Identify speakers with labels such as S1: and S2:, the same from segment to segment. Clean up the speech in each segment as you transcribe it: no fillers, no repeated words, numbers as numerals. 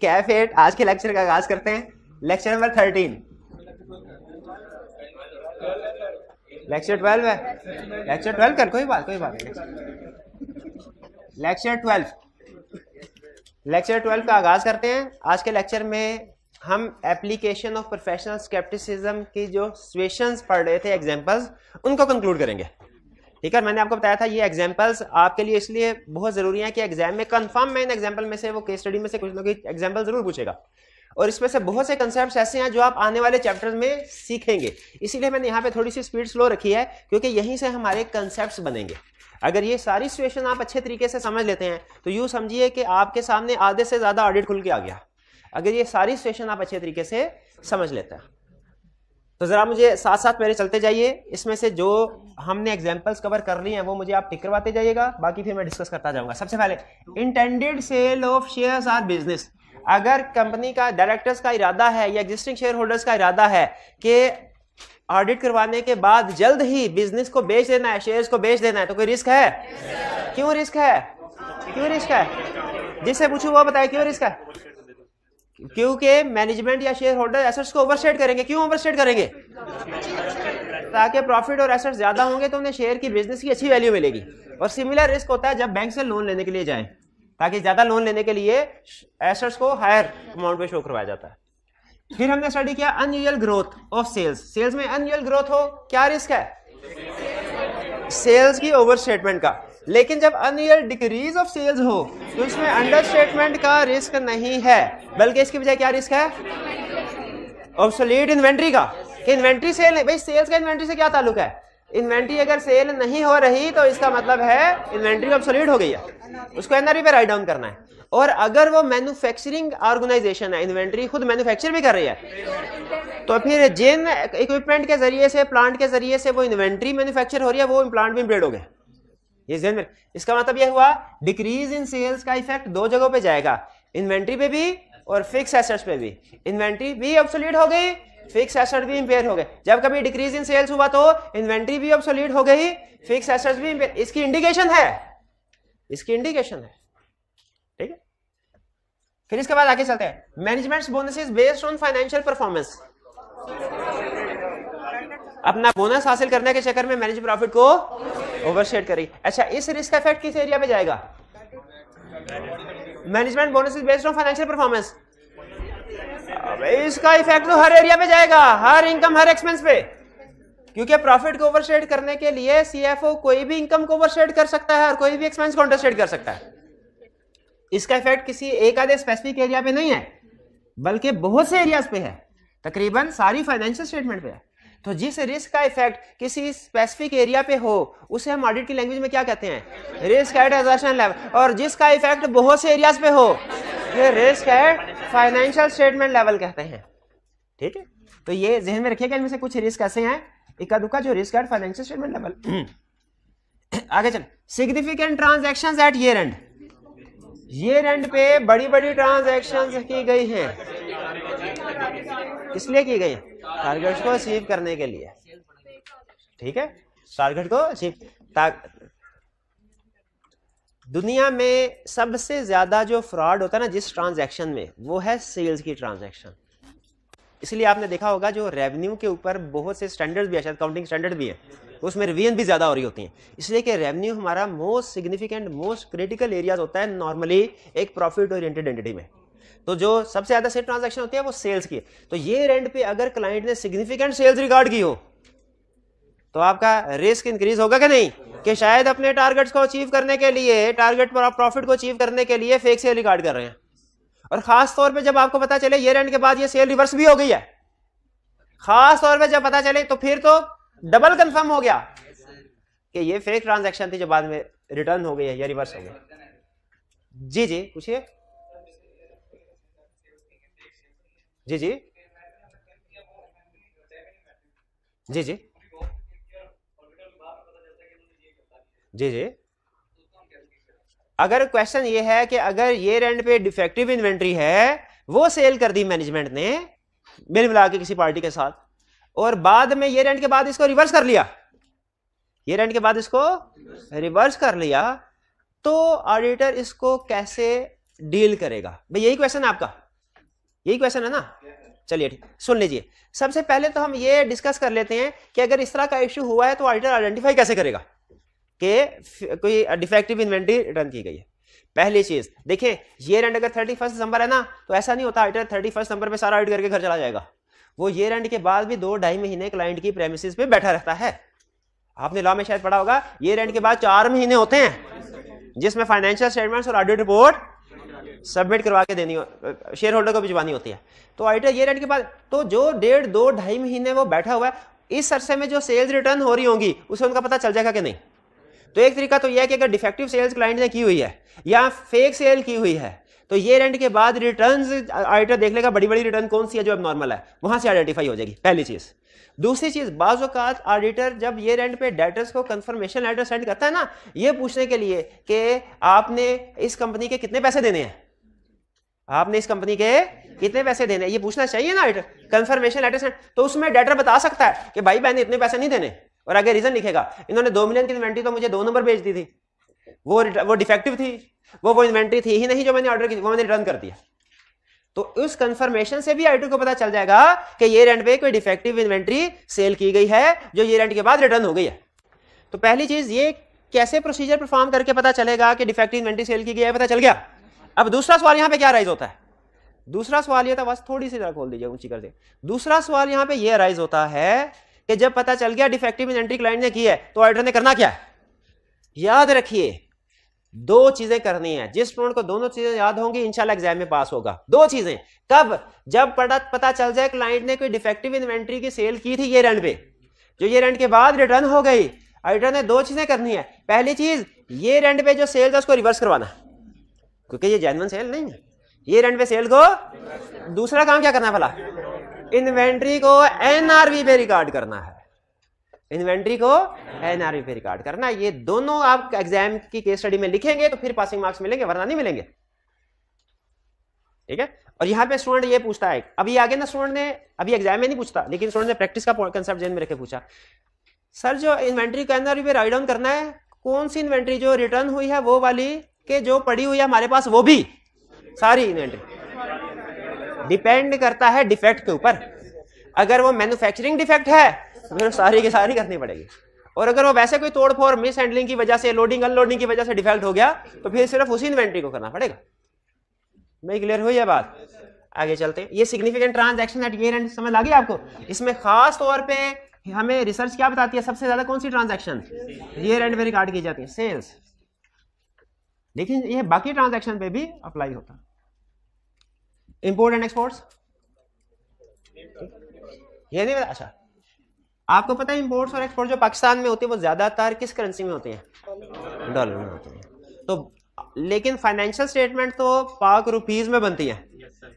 S1: कैफेट आज के लेक्चर का आगाज करते हैं। लेक्चर नंबर 13, लेक्चर 12 है। लेक्चर 12 कर, कोई बात नहीं। लेक्चर 12 का आगाज करते हैं। आज के लेक्चर में हम एप्लीकेशन ऑफ प्रोफेशनल स्केप्टिसिज्म की जो सिचुएशंस पढ़ रहे थे, एग्जांपल्स, उनको कंक्लूड करेंगे। ठीक है, मैंने आपको बताया था ये एग्जांपल्स आपके लिए इसलिए बहुत जरूरी है कि एग्जाम में कंफर्म में इन एग्जांपल में से वो केस स्टडी में से कुछ ना कुछ एग्जांपल जरूर पूछेगा, और इसमें से बहुत से कंसेप्ट्स ऐसे हैं जो आप आने वाले चैप्टर्स में सीखेंगे। इसीलिए मैंने यहाँ पे थोड़ी सी स्पीड स्लो रखी है, क्योंकि यहीं से हमारे कंसेप्ट्स बनेंगे। अगर ये सारी सिचुएशन आप अच्छे तरीके से समझ लेते हैं तो यूँ समझिए कि आपके सामने आधे से ज़्यादा ऑडिट खुल के आ गया, अगर ये सारी सिचुएशन आप अच्छे तरीके से समझ लेते हैं। तो जरा मुझे साथ साथ मेरे चलते जाइए, इसमें से जो हमने एग्जांपल्स कवर कर ली हैं वो मुझे आप टिक करवाते जाइएगा, बाकी फिर मैं डिस्कस करता जाऊंगा। सबसे पहले intended sale of shares are business. अगर कंपनी का डायरेक्टर्स का इरादा है या एग्जिस्टिंग शेयर होल्डर्स का इरादा है कि ऑडिट करवाने के बाद जल्द ही बिजनेस को बेच देना है, शेयर्स को बेच देना है, तो कोई रिस्क है? क्यों रिस्क है? जिससे पूछूं वो बताए क्यों रिस्क है? क्योंकि मैनेजमेंट या शेयर होल्डर एसेट्स को ओवरस्टेट करेंगे। क्यों ओवरस्टेट करेंगे? ताकि प्रॉफिट और एसेट्स ज्यादा होंगे तो उन्हें शेयर की बिजनेस की अच्छी वैल्यू मिलेगी। और सिमिलर रिस्क होता है जब बैंक से लोन लेने के लिए जाएं, ताकि ज्यादा लोन लेने के लिए एसेट्स को हायर अमाउंट पे शो करवाया जाता है। फिर हमने स्टडी किया unusual growth of sales. Sales में अनयूजुअल ग्रोथ हो, क्या रिस्क है? सेल्स की ओवरस्टेटमेंट का। लेकिन जब अनयूजुअल डिक्रीज ऑफ सेल्स हो तो इसमें अंडरस्टेटमेंट का रिस्क नहीं है, बल्कि इसकी बजाय क्या रिस्क है? ऑब्सोलीट इन्वेंट्री का। कि इन्वेंट्री सेल नहीं, भाई सेल्स का इन्वेंट्री से क्या ताल्लुक है? इन्वेंट्री अगर सेल नहीं हो रही तो इसका मतलब है इन्वेंट्री ऑब्सोलीट हो गई है, उसको एनआरवी पे राइट डाउन करना है। और अगर वो मैन्युफैक्चरिंग ऑर्गेनाइजेशन है, इन्वेंट्री खुद मैन्युफैक्चर भी कर रही है, तो फिर जिन इक्विपमेंट के जरिए से, प्लांट के जरिए से वो इन्वेंट्री मैन्युफैक्चर हो रही है, वो प्लांट भी इम्पेयर्ड हो गए। ये ज़हन में, इसका मतलब यह हुआ डिक्रीज इन सेल्स का इफेक्ट दो जगहों पे जाएगा, इन्वेंट्री पे भी और फिक्स एसेट्स पे भी। इन्वेंट्री भी ऑब्सोलीट हो गई, फिक्स एसेट भी इंपेयर हो गए। जब कभी डिक्रीज इन सेल्स हुआ तो इन्वेंट्री भी ऑब्सोलीट हो गई, फिक्स एसेट्स भी इंपेयर। इसकी इंडिकेशन है, ठीक है। फिर इसके बाद आगे चलते हैं। Managements bonuses based on financial performance. अपना बोनस हासिल करने के चक्कर में मैनेज प्रॉफिट को ओवरशेट करी। अच्छा, इस रिस्क का इफेक्ट किस एरिया पे जाएगा? Management bonuses based on financial performance. इसका इफेक्ट तो हर एरिया पे जाएगा, हर इनकम, हर एक्सपेंस पे, क्योंकि प्रॉफिट को ओवरशेट करने के लिए सीएफओ कोई भी इनकम को ओवरशेट कर सकता है और कोई भी एक्सपेंस को अंडरशेट कर सकता है। इसका इफेक्ट किसी एक आधे स्पेसिफिक एरिया पे नहीं है, बल्कि बहुत से एरियाज पे है, तकरीबन सारी फाइनेंशियल स्टेटमेंट पे है। तो जिस रिस्क का इफेक्ट किसी स्पेसिफिक एरिया पे हो उसे हम ऑडिट की लैंग्वेज में क्या कहते हैं? Risk at exertion level. और जिसका इफेक्ट बहुत से एरियाज पे हो ये risk at financial statement level कहते हैं। ठीक है, तो ये ध्यान में रखिएगा, इनमें से कुछ रिस्क ऐसे हैं इक्का दुक्का जो risk at financial statement level. आगे चल, significant transactions at year end. Year end पे बड़ी बड़ी ट्रांजैक्शंस की गई हैं। किस लिए की गई? टारगेट्स को अचीव करने के लिए। ठीक है, टारगेट को अचीव। दुनिया में सबसे ज्यादा जो फ्रॉड होता है ना जिस ट्रांजैक्शन में, वो है सेल्स की ट्रांजैक्शन। इसलिए आपने देखा होगा जो रेवेन्यू के ऊपर बहुत से स्टैंडर्ड भी है, शायद काउंटिंग स्टैंडर्ड भी है, उसमें रिवीजन भी ज्यादा हो रही होती है। इसलिए कि रेवेन्यू हमारा most significant, most critical areas होता है नॉर्मली एक प्रॉफिट ओरिएंटेड एंटिटी में। तो जो सबसे ज्यादा सेल ट्रांजैक्शन होती है वो सेल्स की। तो ये रेंट पे अगर क्लाइंट ने सिग्निफिकेंट सेल्स रिकॉर्ड की हो तो आपका रिस्क इंक्रीज होगा कि नहीं? कि शायद अपने टारगेट्स को अचीव करने के लिए, टारगेट पर प्रॉफिट को अचीव करने के लिए फेक सेल रिकॉर्ड कर रहे हैं। और खास तौर पे जब आपको पता चले ये रेंट के बाद ये सेल रिवर्स भी हो गई है, खास तौर पे जब पता चले तो फिर तो डबल कंफर्म हो गया कि ये फेक ट्रांजैक्शन थी जो बाद में रिटर्न हो गई है या रिवर्स हो गई। जी जी पूछिए। जी जी जी जी जी जी। अगर क्वेश्चन ये है कि अगर ये रेंट पे डिफेक्टिव इन्वेंट्री है, वो सेल कर दी मैनेजमेंट ने मिल मिला के किसी पार्टी के साथ, और बाद में ये रेंट के बाद इसको रिवर्स कर लिया, ये रेंट के बाद इसको रिवर्स कर लिया, तो ऑडिटर इसको कैसे डील करेगा? भाई यही क्वेश्चन है आपका। यही क्वेश्चन है ना? चलिए ठीक, सुन लीजिए। सबसे पहले तो हम ये डिस्कस कर लेते हैं कि अगर इस तरह का इश्यू हुआ है तो ऑडिटर आइडेंटिफाई कैसे करेगा कि कोई डिफेक्टिव इन्वेंट्री रिटर्न की गई है। पहली चीज देखें, ईयर एंड अगर 31 दिसंबर है ना, तो ऐसा नहीं होता ऑडिटर 31 दिसंबर पे सारा ऑडिट करके घर चला जाएगा। वो ईयर एंड के बाद भी 2-2.5 महीने क्लाइंट की प्रेमिसेस पे बैठा रहता है। आपने लॉ में शायद पढ़ा होगा, ईयर एंड के बाद 4 महीने होते हैं जिसमें फाइनेंशियल स्टेटमेंट्स और ऑडिट रिपोर्ट सबमिट करवा के देनी, शेयर होल्डर को भिजवानी होती है। तो ऑडिटर ईयर एंड के बाद तो जो 1.5-2-2.5 महीने वो बैठा हुआ है, इस अरसे में जो सेल्स रिटर्न हो रही होंगी उसे उनका पता चल जाएगा कि नहीं। तो एक तरीका तो यह है कि अगर डिफेक्टिव सेल्स क्लाइंट ने की हुई है या फेक सेल की हुई है तो ईयर एंड के बाद रिटर्न्स ऑडिटर देख लेगा, बड़ी बड़ी रिटर्न कौन सी है जो अब नॉर्मल है, वहां से आइडेंटिफाई हो जाएगी, पहली चीज। दूसरी चीज, बाज़ औक़ात ऑडिटर जब ईयर एंड पे डेटर्स को कंफर्मेशन लेटर सेंड करता है ना, ये पूछने के लिए कि आपने इस कंपनी के कितने पैसे देने हैं, आपने इस कंपनी के कितने पैसे देने हैं, ये पूछना चाहिए ना ऑडिटर, कंफर्मेशन लेटर सेंड। तो उसमें डेटर बता सकता है कि भाई मैंने इतने पैसे नहीं देने, और आगे रीजन लिखेगा, इन्होंने 2 मिलियन की इन्वेंट्री तो मुझे 2 नंबर भेज दी थी, वो डिफेक्टिव थी, वो इन्वेंट्री थी ही नहीं जो मैंने ऑर्डर की, वो मैंने रिटर्न कर दिया। तो उस कंफर्मेशन से भी ऑडिटर को पता चल जाएगा कि ईयर एंड पे कोई डिफेक्टिव इन्वेंट्री सेल की गई है जो ईयर एंड के बाद रिटर्न हो गई है। तो पहली चीज ये कैसे प्रोसीजर परफॉर्म करके पता चलेगा कि डिफेक्टिव इन्वेंट्री सेल की गई है, पता चल गया। अब दूसरा सवाल यहाँ पे क्या राइज होता है, दूसरा सवाल ये था, बस थोड़ी सी जरा खोल दीजिए ऊंची कर दे। दूसरा सवाल यहाँ पे ये राइज होता है कि जब पता चल गया डिफेक्टिव इन्वेंट्री क्लाइंट ने की है तो ऑडिटर ने करना क्या है। याद रखिए 2 चीजें करनी है, जिस स्टूडेंट को दोनों चीजें याद होंगी इंशाल्लाह एग्जाम में पास होगा। 2 चीजें कब, जब पता चल जाए क्लाइंट ने कोई डिफेक्टिव इन्वेंट्री की सेल की थी ईयर एंड पे जो ईयर एंड के बाद रिटर्न हो गई, ऑडिटर ने 2 चीजें करनी है। पहली चीज, ईयर एंड पे जो सेल था उसको रिवर्स करवाना, क्योंकि ये जेन्युइन सेल नहीं है, ईयर एंड पे सेल को। दूसरा काम क्या करना है भला, इन्वेंट्री को एनआरवी पे रिकॉर्ड करना है, इन्वेंट्री को एनआरवी पे रिकॉर्ड करना। ये दोनों आप एग्जाम की केस स्टडी में लिखेंगे तो फिर पासिंग मार्क्स मिलेंगे, वरना नहीं मिलेंगे, ठीक है। और यहाँ पे स्टूडेंट ये पूछता है, अभी आगे ना स्टूडेंट ने, अभी एग्जाम में नहीं पूछता लेकिन स्टूडेंट ने प्रैक्टिस का कंसेप्ट जेन में रखे पूछा, सर जो इन्वेंट्री को एनआरवी पे राइट डाउन करना है, कौन सी इन्वेंट्री जो रिटर्न हुई है वो वाली के जो पड़ी हुई है हमारे पास वो भी सारी इन्वेंट्री, डिपेंड करता है डिफेक्ट के ऊपर। अगर वो मैन्युफैक्चरिंग डिफेक्ट है फिर सारी की सारी करनी पड़ेगी, और अगर वो वैसे कोई तोड़फोड़ मिस हैंडलिंग की वजह से, लोडिंग अनलोडिंग की वजह से डिफेक्ट हो गया तो फिर सिर्फ उसी इन्वेंट्री को करना पड़ेगा। मैं क्लियर हुई है बात? आगे चलते हैं। ये significant transaction at year end समझ आ गई आपको? इसमें खास तौर पे हमें रिसर्च क्या बताती है, सबसे ज्यादा कौन सी ट्रांजैक्शन ईयर एंड में रिकॉर्ड की जाती है, सेल्स। लेकिन ये बाकी ट्रांजैक्शन पे भी अप्लाई होता है। इंपोर्ट एंड एक्सपोर्ट्स ये नहीं, अच्छा आपको पता है इंपोर्ट्स और एक्सपोर्ट जो पाकिस्तान में होते हैं वो ज्यादातर किस करेंसी में होते हैं, डॉलर में होते हैं। तो लेकिन फाइनेंशियल स्टेटमेंट तो पाक रुपीज में बनती है,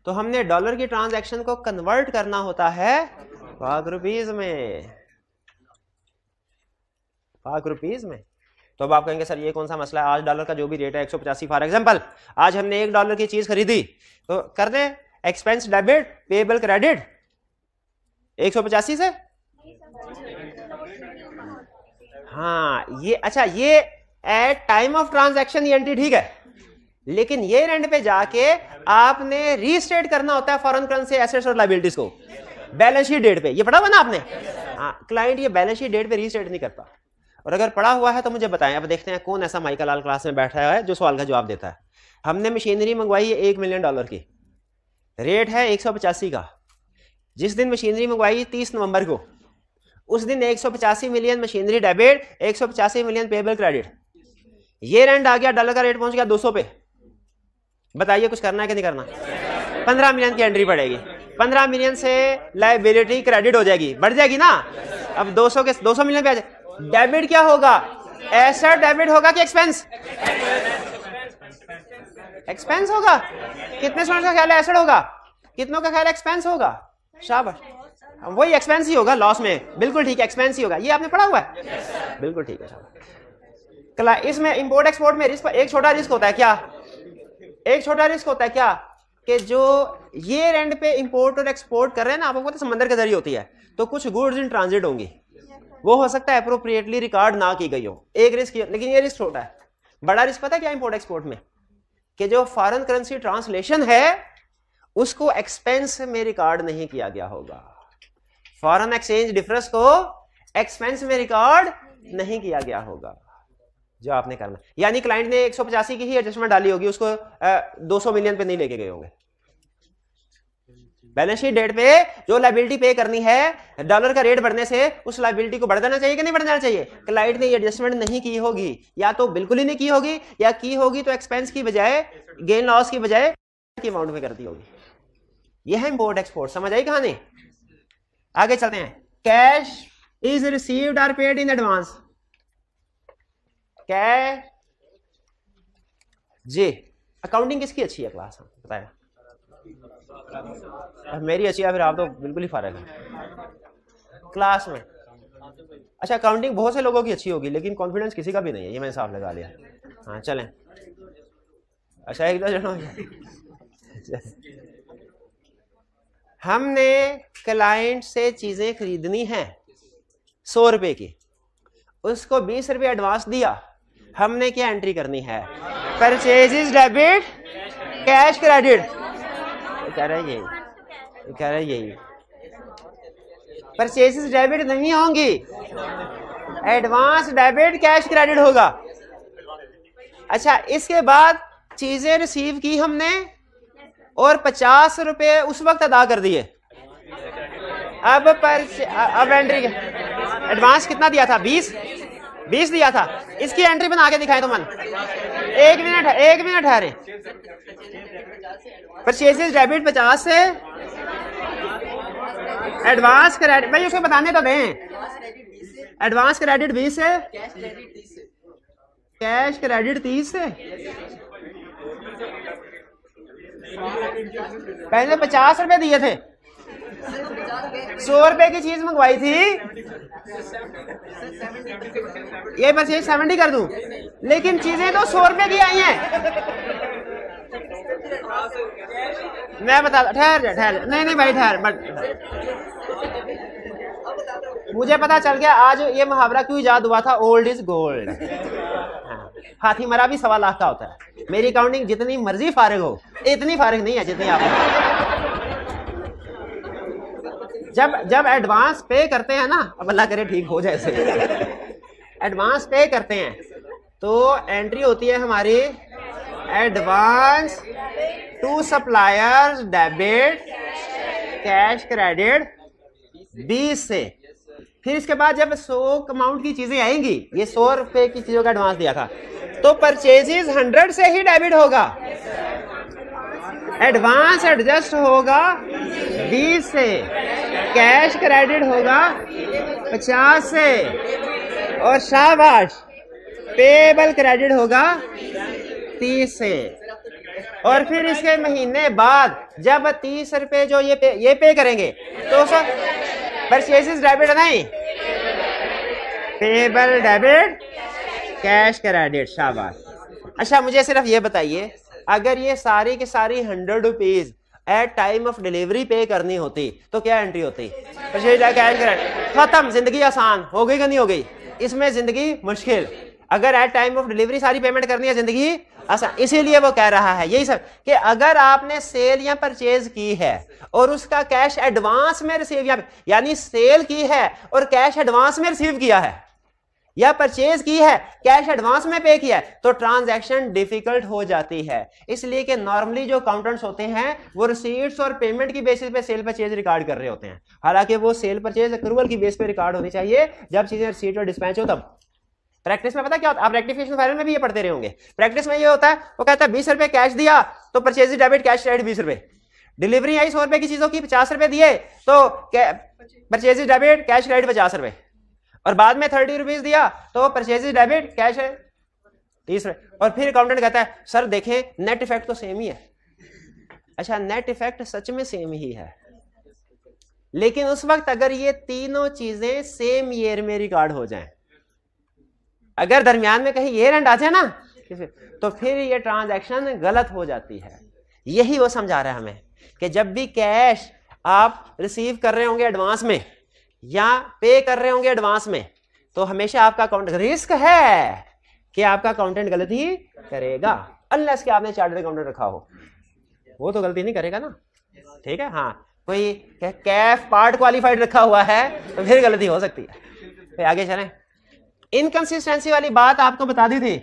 S1: तो हमने डॉलर की ट्रांजैक्शन को कन्वर्ट करना होता है पाक रुपीज में, पाक रुपीज में। तो अब आप कहेंगे सर ये कौन सा मसला है, आज डॉलर का जो भी रेट है 185 फॉर एग्जांपल, आज हमने $1 की चीज खरीदी तो कर दें एक्सपेंस डेबिट पेएबल क्रेडिट 185 से। हाँ ये अच्छा, ये एट टाइम ऑफ ट्रांजैक्शन ये एंट्री ठीक है, लेकिन ये एंड पे जाके आपने रीस्टेट करना होता है फॉरेन करेंसी एसेट्स और लायबिलिटीज को बैलेंस शीट डेट पे। ये पढ़ा हुआ ना आपने? हाँ, क्लाइंट ये बैलेंस शीट डेट पे रीस्टेट नहीं करता, और अगर पढ़ा हुआ है तो मुझे बताएं। अब देखते हैं कौन ऐसा माइकल लाल क्लास में बैठा है जो सवाल का जवाब देता है। हमने मशीनरी मंगवाई है $1 मिलियन की, रेट है 185 का। जिस दिन मशीनरी मंगवाई 30 नवंबर को, उस दिन 185 million machinery debit, 185 million payable credit. ये एंड आ गया, डॉलर का रेट पहुंच गया 200 पे। बताइए कुछ करना है कि नहीं करना? 15 मिलियन की एंट्री पड़ेगी, 15 मिलियन से लायबिलिटी क्रेडिट हो जाएगी, बढ़ जाएगी ना। अब 200 मिलियन पे आ जाए। डेबिट क्या होगा, एसेट डेबिट होगा कि एक्सपेंस? एक्सपेंस होगा। कितने स्टूडेंट का ख्याल है एसेट होगा, कितनों का ख्याल है एक्सपेंस होगा? शाबाश, वही एक्सपेंस ही होगा लॉस में, बिल्कुल ठीक है, एक्सपेंस ही होगा। ये आपने पढ़ा हुआ है, बिल्कुल ठीक है। शाबाश। इसमें इंपोर्ट एक्सपोर्ट में रिस्क, एक छोटा रिस्क होता है क्या, एक छोटा रिस्क होता है क्या कि जो ये एंड पे इंपोर्ट और एक्सपोर्ट कर रहे हैं ना, आपको पता है समंदर के जरिए होती है, तो कुछ गुड्स इन ट्रांजिट होंगी, वो हो सकता है अप्रोप्रिएटली रिकॉर्ड ना की गई हो, एक रिस्क। लेकिन ये रिस्क छोटा है। बड़ा रिस्क पता है क्या इंपोर्ट एक्सपोर्ट में, कि जो फॉरेन करेंसी ट्रांसलेशन है उसको एक्सपेंस में रिकॉर्ड नहीं किया गया होगा। फॉरेन एक्सचेंज डिफरेंस को एक्सपेंस में रिकॉर्ड नहीं किया गया होगा जो आपने करना। यानी क्लाइंट ने 185 की ही एडजस्टमेंट डाली होगी, उसको 200 मिलियन पे नहीं लेके गए होंगे। बैलेंस शीट डेट पे जो लायबिलिटी पे करनी है, डॉलर का रेट बढ़ने से उस लायबिलिटी को बढ़ जाना चाहिए कि नहीं बढ़ जाना चाहिए। क्लाइंट ने ये एडजस्टमेंट नहीं की होगी, या तो बिल्कुल ही नहीं की होगी, या की होगी तो एक्सपेंस की बजाय, गेन लॉस की बजाय की अमाउंट में करती होगी। यह है इंपोर्ट एक्सपोर्ट। समझ आई कहानी? आगे चलते हैं। कैश इज रिसीव्ड और पेड इन एडवांस। कैश जी। अकाउंटिंग किसकी अच्छी है क्लास? बताया मेरी अच्छी है, फिर आप तो बिल्कुल ही फारिग हैं क्लास में। अच्छा, अकाउंटिंग बहुत से लोगों की अच्छी होगी, लेकिन कॉन्फिडेंस किसी का भी नहीं है, ये मैंने साफ लगा लिया। हाँ चलें। अच्छा एक दो जन हमने क्लाइंट से चीजें खरीदनी हैं 100 रुपए की, उसको 20 रुपए एडवांस दिया, हमने क्या एंट्री करनी है? Purchases debit cash credit. कह रहे यही परचेजेस डेबिट नहीं होंगी, एडवांस डेबिट कैश क्रेडिट होगा। अच्छा, इसके बाद चीजें रिसीव की हमने और 50 रुपए उस वक्त अदा कर दिए। अब एंट्री एडवांस कितना दिया था? 20 दिया था। इसकी एंट्री बना के दिखाएं तो मन। एक मिनट ठहरे। परचेजेस डेबिट 50 से, एडवांस क्रेडिट, भाई उसे बताने तो दें। एडवांस क्रेडिट 20 से, कैश क्रेडिट 30 से। पहले 50 रुपए दिए थे, 100 रुपए की चीज मंगवाई थी, ये परचेज 70 कर दूं, लेकिन चीजें तो 100 रुपए की आई हैं। मैं बता, ठहर, नहीं भाई ठहर, मुझे पता चल गया आज ये मुहावरा क्यों इजाद हुआ था, ओल्ड इज गोल्ड। हाथी मरा भी 1.25 लाख का होता है। मेरी अकाउंटिंग जितनी मर्जी फारिग हो, इतनी फारिग नहीं है जितनी आप। जब एडवांस पे करते हैं ना, अब अल्लाह करे ठीक हो जाए से, एडवांस पे करते हैं तो एंट्री होती है हमारी advance to suppliers debit cash credit 20 से। फिर इसके बाद जब 100 अमाउंट की चीजें आएंगी, ये 100 रुपए की चीजों का एडवांस दिया था, तो परचेजेस 100 से ही डेबिट होगा, एडवांस एडजस्ट होगा 20 से, कैश क्रेडिट होगा 50 से, और शाबाश पेबल क्रेडिट होगा 30 से। और फिर इसके महीने बाद जब 30 रुपए जो ये पे करेंगे तो परचेजेस डेबिट नहीं, पेबल डेबिट कैश क्रेडिट। शाबाश। अच्छा मुझे सिर्फ ये बताइए, अगर ये सारी की सारी 100 rupees at time of delivery पे करनी होती तो क्या एंट्री होती? Purchase cash credit. खत्म, जिंदगी आसान हो गई कि नहीं हो गई? इसमें जिंदगी मुश्किल। अगर एट टाइम ऑफ डिलीवरी सारी पेमेंट करनी है, जिंदगी आसान। इसीलिए वो कह रहा है यही सब कि अगर आपने सेल या परचेज की है और उसका कैश एडवांस में रिसीव, यानी सेल की है और कैश एडवांस में रिसीव किया है, या परचेज की है कैश एडवांस में पे किया है, तो ट्रांजैक्शन डिफिकल्ट हो जाती है। इसलिए कि नॉर्मली जो अकाउंटेंट्स होते हैं वो रिसीट्स और पेमेंट की बेसिस पे सेल परचेज रिकॉर्ड कर रहे होते हैं, हालांकि वो सेल परचेज अक्रूवल की बेस पे रिकॉर्ड होनी चाहिए जब चीजें रिसीट और डिस्पैच हो तब। प्रैक्टिस में पता क्या होता है, आप रेक्टिफिकेशन फाइल में भी ये पढ़ते रहे होंगे। प्रैक्टिस में ये होता है, वो कहता है 20 रुपए कैश दिया तो परचेज डेबिट कैश क्रेडिट 20 रुपए, डिलीवरी आई 100 रुपए की चीजों की 50 रुपए दिए तो परचेज डेबिट कैश क्रेडिट 50 रुपए, और बाद में 30 रुपीज दिया तो परचेज डेबिट कैश है 30 रुपए। और फिर अकाउंटेंट कहता है सर देखें नेट इफेक्ट तो सेम ही है। अच्छा, नेट इफेक्ट सच में सेम ही है, लेकिन उस वक्त अगर ये तीनों चीजें सेम ईयर में रिकॉर्ड हो जाएं, अगर दरमियान में कहीं ईयर एंड आ जाए ना, तो फिर ये ट्रांजैक्शन गलत हो जाती है। यही वो समझा रहा है हमें कि जब भी कैश आप रिसीव कर रहे होंगे एडवांस में या पे कर रहे होंगे एडवांस में, तो हमेशा आपका अकाउंट रिस्क है कि आपका अकाउंटेंट गलती करेगा, अनलेस कि आपने चार्टर्ड अकाउंटेंट रखा हो, वो तो गलती नहीं करेगा ना। ठीक है, हाँ कोई कैफ पार्ट क्वालिफाइड रखा हुआ है तो फिर गलती हो सकती है। फिर आगे चलें। इनकंसिस्टेंसी वाली बात आपको बता दी थी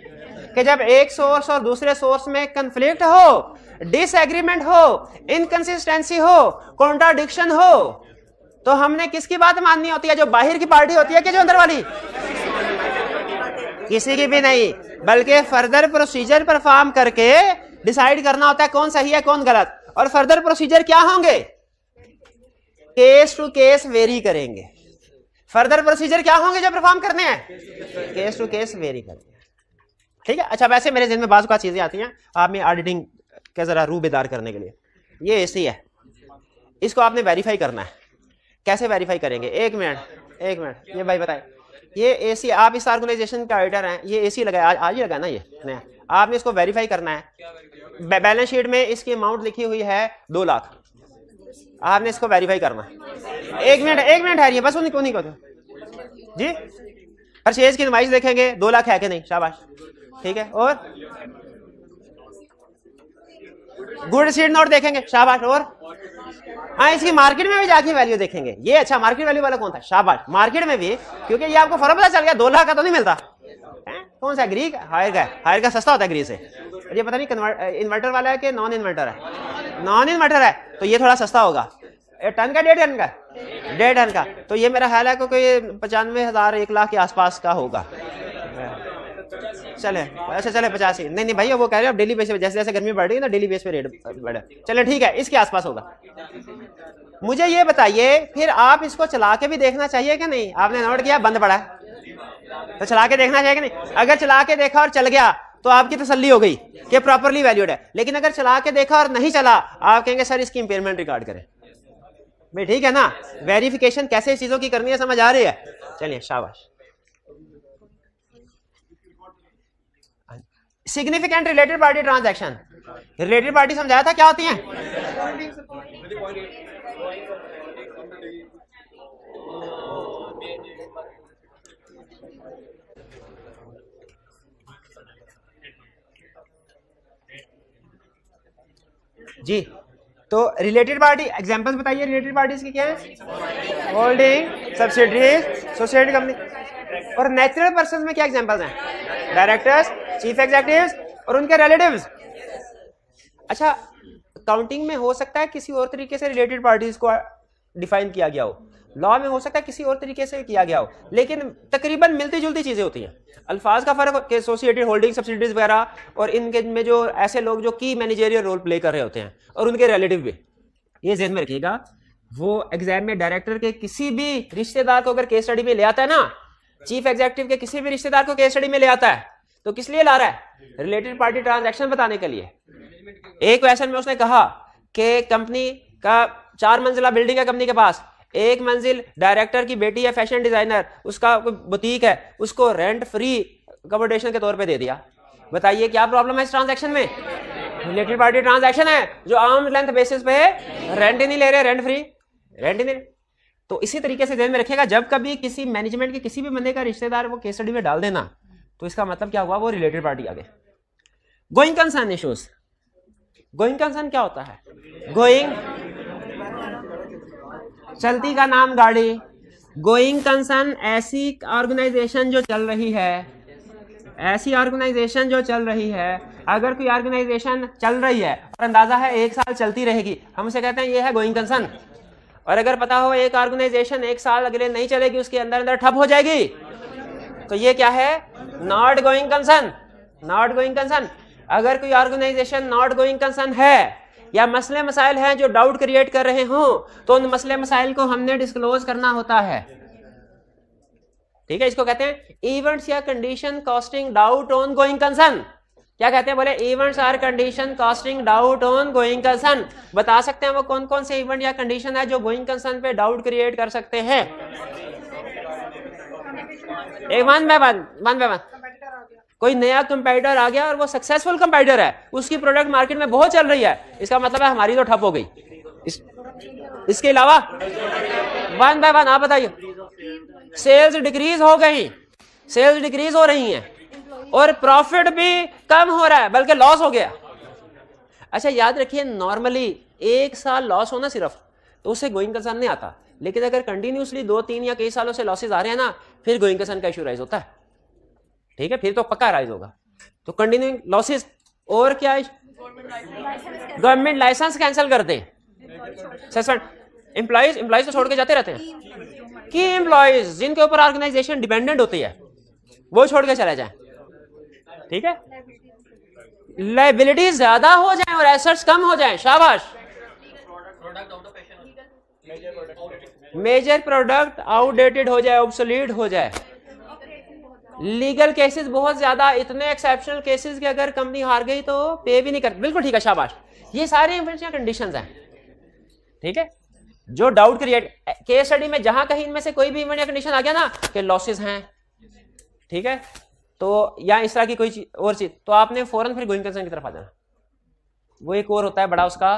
S1: कि जब एक सोर्स और दूसरे सोर्स में कंफ्लिक्ट हो, डिसएग्रीमेंट हो, इनकंसिस्टेंसी हो, कॉन्ट्राडिक्शन हो, तो हमने किसकी बात माननी होती है? जो बाहर की पार्टी होती है कि जो अंदर वाली? किसी की भी नहीं, बल्कि फर्दर प्रोसीजर परफॉर्म करके डिसाइड करना होता है कौन सही है कौन गलत। और फर्दर प्रोसीजर क्या होंगे? केस टू केस वेरी करेंगे। फर्दर प्रोसीजर क्या होंगे जो परफॉर्म करने हैं? केस टू केस वेरी करेंगे। ठीक है, अच्छा वैसे मेरे जिन में बाज़ चीजें आती हैं आप में ऑडिटिंग का जरा रूह बेदार करने के लिए। ये एसी है, इसको आपने वेरीफाई करना है। कैसे वेरीफाई करेंगे? एक मिनट ये भाई बताए, ये एसी आप इस ऑर्गेनाइजेशन के ऑडिटर हैं, ये एसी लगाया आज ही लगाया ना, ये नया, आपने इसको वेरीफाई करना है। बैलेंस शीट में इसकी अमाउंट लिखी हुई है 2 लाख, आपने इसको वेरीफाई करना है। एक मिनट है, बस उन्हीं को जी परचेज की इनवाइस देखेंगे 2 लाख है कि नहीं, शाबाश, ठीक है। और गुड रिसीट नोट देखेंगे, शाबाश। और हाँ, इसकी मार्केट में भी जाके वैल्यू देखेंगे। ये अच्छा मार्केट वैल्यू वाला कौन था? शाबाश, मार्केट में भी, क्योंकि ये आपको फर्क पता चल गया 2 लाख का तो नहीं मिलता है? कौन सा? ग्रीक हायर का सस्ता होता है ग्रीक से। ये पता नहीं इन्वर्टर वाला है कि नॉन इन्वर्टर है? नॉन इन्वर्टर है तो ये थोड़ा सस्ता होगा। 1 टन का 1.5 टन का? 1.5 टन का तो ये मेरा ख्याल है कि कोई 95,000 1 लाख के आसपास का होगा। चले अच्छा, चले 85 नहीं भाई, वो कह रहे हैं डेली बेस पे, जैसे जैसे गर्मी बढ़ रही है ना डेली बेस पे रेट बढ़े। चले ठीक है, इसके आसपास होगा। मुझे ये बताइए, फिर आप इसको चला के भी देखना चाहिए कि नहीं? आपने नोट किया बंद पड़ा है तो चला के देखना चाहिए कि नहीं? अगर चला के देखा और चल गया तो आपकी तसल्ली हो गई कि प्रॉपरली वैल्यूड है। लेकिन अगर चला के देखा और नहीं चला, आप कहेंगे सर इसकी इंपेयरमेंट रिकॉर्ड करें। भाई ठीक है ना, वेरिफिकेशन कैसे चीजों की करनी है, समझ आ रही है? चलिए शाबाश। Significant related party transaction, related party समझाया था क्या होती हैं? जी तो रिलेटेड पार्टी एग्जांपल्स बताइए। रिलेटेड पार्टीज की क्या है? Holding, subsidiaries, society, company. और नेचुरल पर्सन में क्या एग्जांपल्स हैं? डायरेक्टर्स, चीफ एग्जीक्यूटिव्स और उनके रिलेटिव्स। अच्छा, काउंटिंग में हो सकता है किसी और तरीके से रिलेटेड पार्टीज को डिफाइन किया गया हो, लॉ में हो सकता है किसी और तरीके से किया गया हो, लेकिन तकरीबन मिलती जुलती चीजें होती हैं। अल्फाज का फर्क के एसोसिएटेड, होल्डिंग, सब्सिडीज वगैरह, और इनके में जो ऐसे लोग जो की मैनेजरियल रोल प्ले कर रहे होते हैं और उनके रिलेटिव भी। ये ध्यान में रखिएगा, वो एग्जाम में डायरेक्टर के किसी भी रिश्तेदार को अगर केस स्टडी में ले आता है ना, चीफ एग्जीक्यूटिव के किसी भी रिश्तेदार को केस स्टडी में ले आता है, तो किस लिए ला रहा है? रिलेटेड पार्टी ट्रांजैक्शन बताने के लिए। एक क्वेश्चन में उसने कहा कि कंपनी का 4 मंजिला बिल्डिंग है कंपनी के पास, 1 मंजिल डायरेक्टर की बेटी है फैशन डिजाइनर, उसका कोई बुटीक है, उसको रेंट फ्री अकोमोडेशन के तौर पे दे दिया। बताइए क्या प्रॉब्लम है इस ट्रांजैक्शन में? रिलेटेड पार्टी ट्रांजैक्शन है, जो आर्म लेंथ बेसिस पे रेंट ही नहीं ले रहे, रेंट फ्री, रेंट ही नहीं। तो इसी तरीके से ध्यान में रखिएगा, जब कभी किसी मैनेजमेंट के किसी भी बंदे का रिश्तेदार वो केस स्टडी में डाल देना, तो इसका मतलब क्या हुआ? वो रिलेटेड पार्टी आ गए। Going concern issues. Going concern क्या होता है? गोइंग, चलती का नाम गाड़ी। गोइंग कंसर्न ऐसी ऑर्गेनाइजेशन जो चल रही है, ऐसी ऑर्गेनाइजेशन जो चल रही है। अगर कोई ऑर्गेनाइजेशन चल रही है और अंदाजा है 1 साल चलती रहेगी, हम उसे कहते हैं ये है गोइंग कंसर्न। और अगर पता हो एक ऑर्गेनाइजेशन 1 साल अगले नहीं चलेगी, उसके अंदर अंदर ठप हो जाएगी, तो ये क्या है? Not going concern. Not going concern. अगर कोई ऑर्गेनाइजेशन नॉट गोइंग कंसर्न है या मसले मसाइल हैं जो डाउट क्रिएट कर रहे हों, तो उन मसले मसाइल को हमने डिस्क्लोज करना होता है। ठीक है, इसको कहते हैं इवेंट्स या condition casting doubt on going concern. क्या कहते हैं? बोले events or condition casting doubt on going concern. बता सकते हैं वो कौन कौन से इवेंट या कंडीशन है जो गोइंग कंसर्न पे डाउट क्रिएट कर सकते हैं? एक वन बाय वन। कोई नया कंपीटर आ गया और वो सक्सेसफुल कंपीटर है, उसकी प्रोडक्ट मार्केट में बहुत चल रही है, इसका मतलब है हमारी तो ठप हो गई। इसके अलावा वन बाय वन आप बताइए। सेल्स डिक्रीज हो गई, सेल्स डिक्रीज हो रही हैं और प्रॉफिट भी कम हो रहा है, बल्कि लॉस हो गया। अच्छा याद रखिए, नॉर्मली एक साल लॉस होना सिर्फ, तो उससे गोइंग कंसर्न नहीं आता। लेकिन अगर कंटिन्यूसली 2-3 या कई सालों से लॉसेज आ रहे हैं ना, फिर गोइंग कंसर्न का इशू राइज होता है। ठीक है, फिर तो पक्का राइज होगा। तो कंटिन्यूइंग लॉसेज और क्या है, गवर्नमेंट लाइसेंस कैंसिल कर दे, सस्पेंड, एम्प्लॉइज तो छोड़ के जाते रहते हैं कि एम्प्लॉइज जिनके ऊपर ऑर्गेनाइजेशन डिपेंडेंट होती है वो छोड़ के चले जाएं। ठीक है, लायबिलिटीज ज्यादा हो जाएं और एसेट्स कम हो जाएं, शाबाश। मेजर प्रोडक्ट आउटडेटेड हो जाए, ऑब्सोलीट हो जाए। लीगल केसेस बहुत ज्यादा, इतने एक्सेप्शनल केसेस कि अगर कंपनी हार गई तो पे भी नहीं कर, बिल्कुल ठीक है, शाबाश। ये सारी कंडीशंस हैं। ठीक है, जो डाउट क्रिएट केस स्टडी में जहां कहीं इनमें से कोई भी इवेंट या कंडीशन आ गया ना कि लॉसेस हैं, ठीक है, तो या इस तरह की कोई और चीज, तो आपने फौरन फिर गोइंग कंसर्न की तरफ आ जाना। वो एक और होता है बड़ा, उसका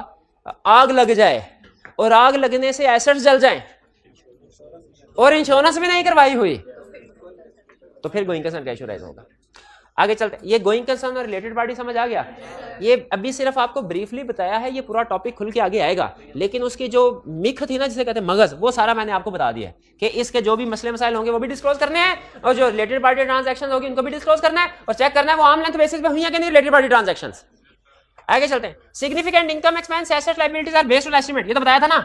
S1: आग लग जाए और आग लगने से एसेट्स जल जाएं और इंश्योरेंस भी नहीं करवाई हुई, तो फिर गोइंग कंसर्न का इशू राइज होगा। आगे चलते, ये गोइंग कंसर्न और रिलेटेड पार्टी समझ आ गया। ये अभी सिर्फ आपको ब्रीफली बताया है, ये पूरा टॉपिक खुल के आगे आएगा, लेकिन उसकी जो मिख थी ना, जिसे कहते हैं मगज, वो सारा मैंने आपको बता दिया है कि इसके जो भी मसले मसाइल होंगे वो भी डिस्क्लोज करने हैं, और जो रिलेटेड पार्टी ट्रांजैक्शन होगी उनको भी डिस्क्लोज करना है, और चेक करना है वो आर्म लेंथ बेसिस पे हुई है कि नहीं रिलेटेड पार्टी ट्रांजैक्शन। आगे चलते हैं, significant income expense assets liabilities are based on estimate, ये तो बताया था ना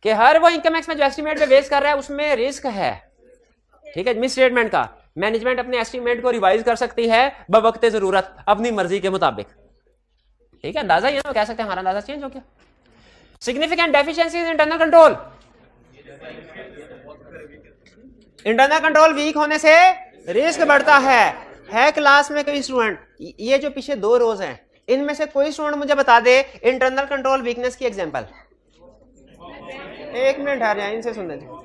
S1: कि हर वो इनकम एक्सपेंस जो एस्टिमेट पे बेस कर रहा है उसमें रिस्क है। ठीक है, मिस स्टेटमेंट का मैनेजमेंट अपने एस्टिमेट को रिवाइज कर सकती है बवक्ते जरूरत अपनी मर्जी के मुताबिक। ठीक है, अंदाजा ये ना कह सकते हैं हमारा अंदाजा चेंज हो गया। Significant deficiencies internal control, internal control weak होने से रिस्क बढ़ता है क्लास में कोई स्टूडेंट, ये जो पीछे 2 रोज हैं इनमें से कोई स्टूडेंट मुझे बता दे इंटरनल कंट्रोल वीकनेस की एग्जांपल। एक मिनट आ जाए, इनसे सुनने दो।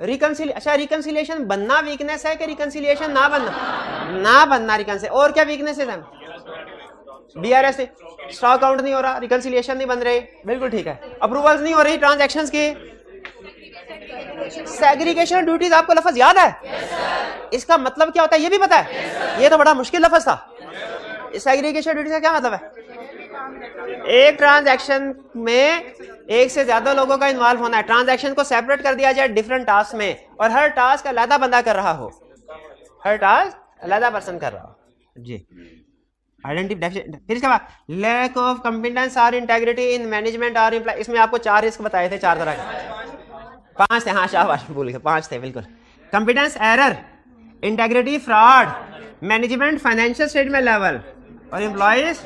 S1: अच्छा, रिकंसिलिएशन बनना वीकनेस है कि रिकंसिलिएशन ना बनना रिकंसिलिएशन, और क्या वीकनेसेस हैं? बीआरएस स्टॉक काउंट नहीं हो रहा, रिकंसिलिएशन नहीं बन रही, बिल्कुल ठीक है। अप्रूवल्स नहीं हो रही ट्रांजैक्शंस की। सेग्रीगेशन ड्यूटीज, आपको लफ्ज याद है? इसका मतलब क्या होता है ये भी पता है? ये तो बड़ा मुश्किल लफ्ज था। सेग्रीगेशन ड्यूटीज का क्या मतलब है? एक ट्रांजैक्शन में एक से ज्यादा लोगों का इन्वॉल्व होना है, ट्रांजैक्शन को सेपरेट कर दिया जाए डिफरेंट टास्क में, और हर टास्क अलग बंदा कर रहा हो, हर टास्क अलग पर्सन कर रहा हो जी। आइडेंटिफिकेशन, फिर इसके बाद लैक ऑफ कॉम्पिटेंस और इंटेग्रिटी इन मैनेजमेंट और एम्प्लॉय, इसमें आपको 4 रिस्क बताए थे, 4 तरह के, 5 थे, हाँ शाबाश भूल गए, 5 थे बिल्कुल। Competence error, integrity fraud, management financial statement level, और एम्प्लॉयज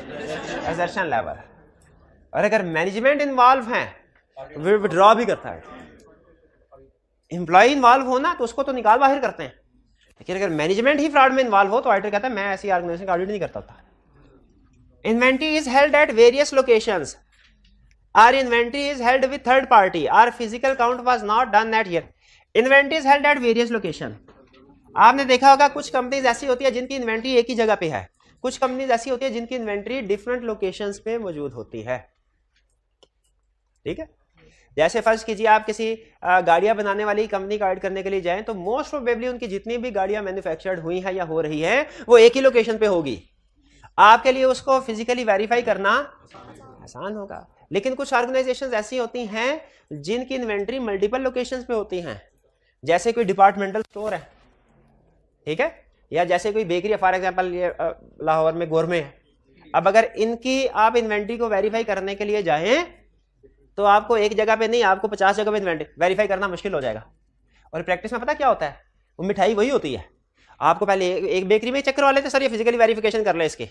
S1: एजर्शन लेवल। और अगर मैनेजमेंट इन्वॉल्व है तो विड्रॉ भी करता है। एम्प्लॉय इन्वॉल्व होना तो उसको तो निकाल बाहर करते हैं, लेकिन अगर मैनेजमेंट ही फ्रॉड में इन्वॉल्व हो तो ऑडिटर कहता है मैं ऐसी ऑर्गेनाइजेशन का ऑडिट नहीं करता था। Inventory is held at various locations, or inventory is held with third party, or physical count was not done at here. Inventory is held at various location, आपने देखा होगा कुछ कंपनीज ऐसी होती है जिनकी इन्वेंट्री एक ही जगह पे है, कुछ कंपनीज ऐसी होती है जिनकी इन्वेंट्री डिफरेंट लोकेशंस पे मौजूद होती है। ठीक है, जैसे फर्ज कीजिए आप किसी गाड़ियां बनाने वाली कंपनी का ऑडिट करने के लिए जाएं तो मोस्ट प्रोबेबली उनकी जितनी भी गाड़ियां मैन्युफैक्चर्ड हुई हैं या हो रही हैं वो एक ही लोकेशन पे होगी। आपके लिए उसको फिजिकली वेरीफाई करना आसान होगा, लेकिन कुछ ऑर्गेनाइजेशंस ऐसी होती हैं जिनकी इन्वेंट्री मल्टीपल लोकेशंस पे होती हैं, जैसे कोई डिपार्टमेंटल स्टोर है, ठीक है, या जैसे कोई बेकरी है, फॉर एग्जांपल ये लाहौर में गोरमे है। अब अगर इनकी आप इन्वेंट्री को वेरीफाई करने के लिए जाएं तो आपको एक जगह पे नहीं, आपको 50 जगह पे इन्वेंट्री वेरीफाई करना मुश्किल हो जाएगा। और प्रैक्टिस में पता क्या होता है, वो मिठाई वही होती है, आपको पहले एक बेकरी में चेक करवा लेते सर ये फिजिकली वेरिफिकेशन कर ले इसके,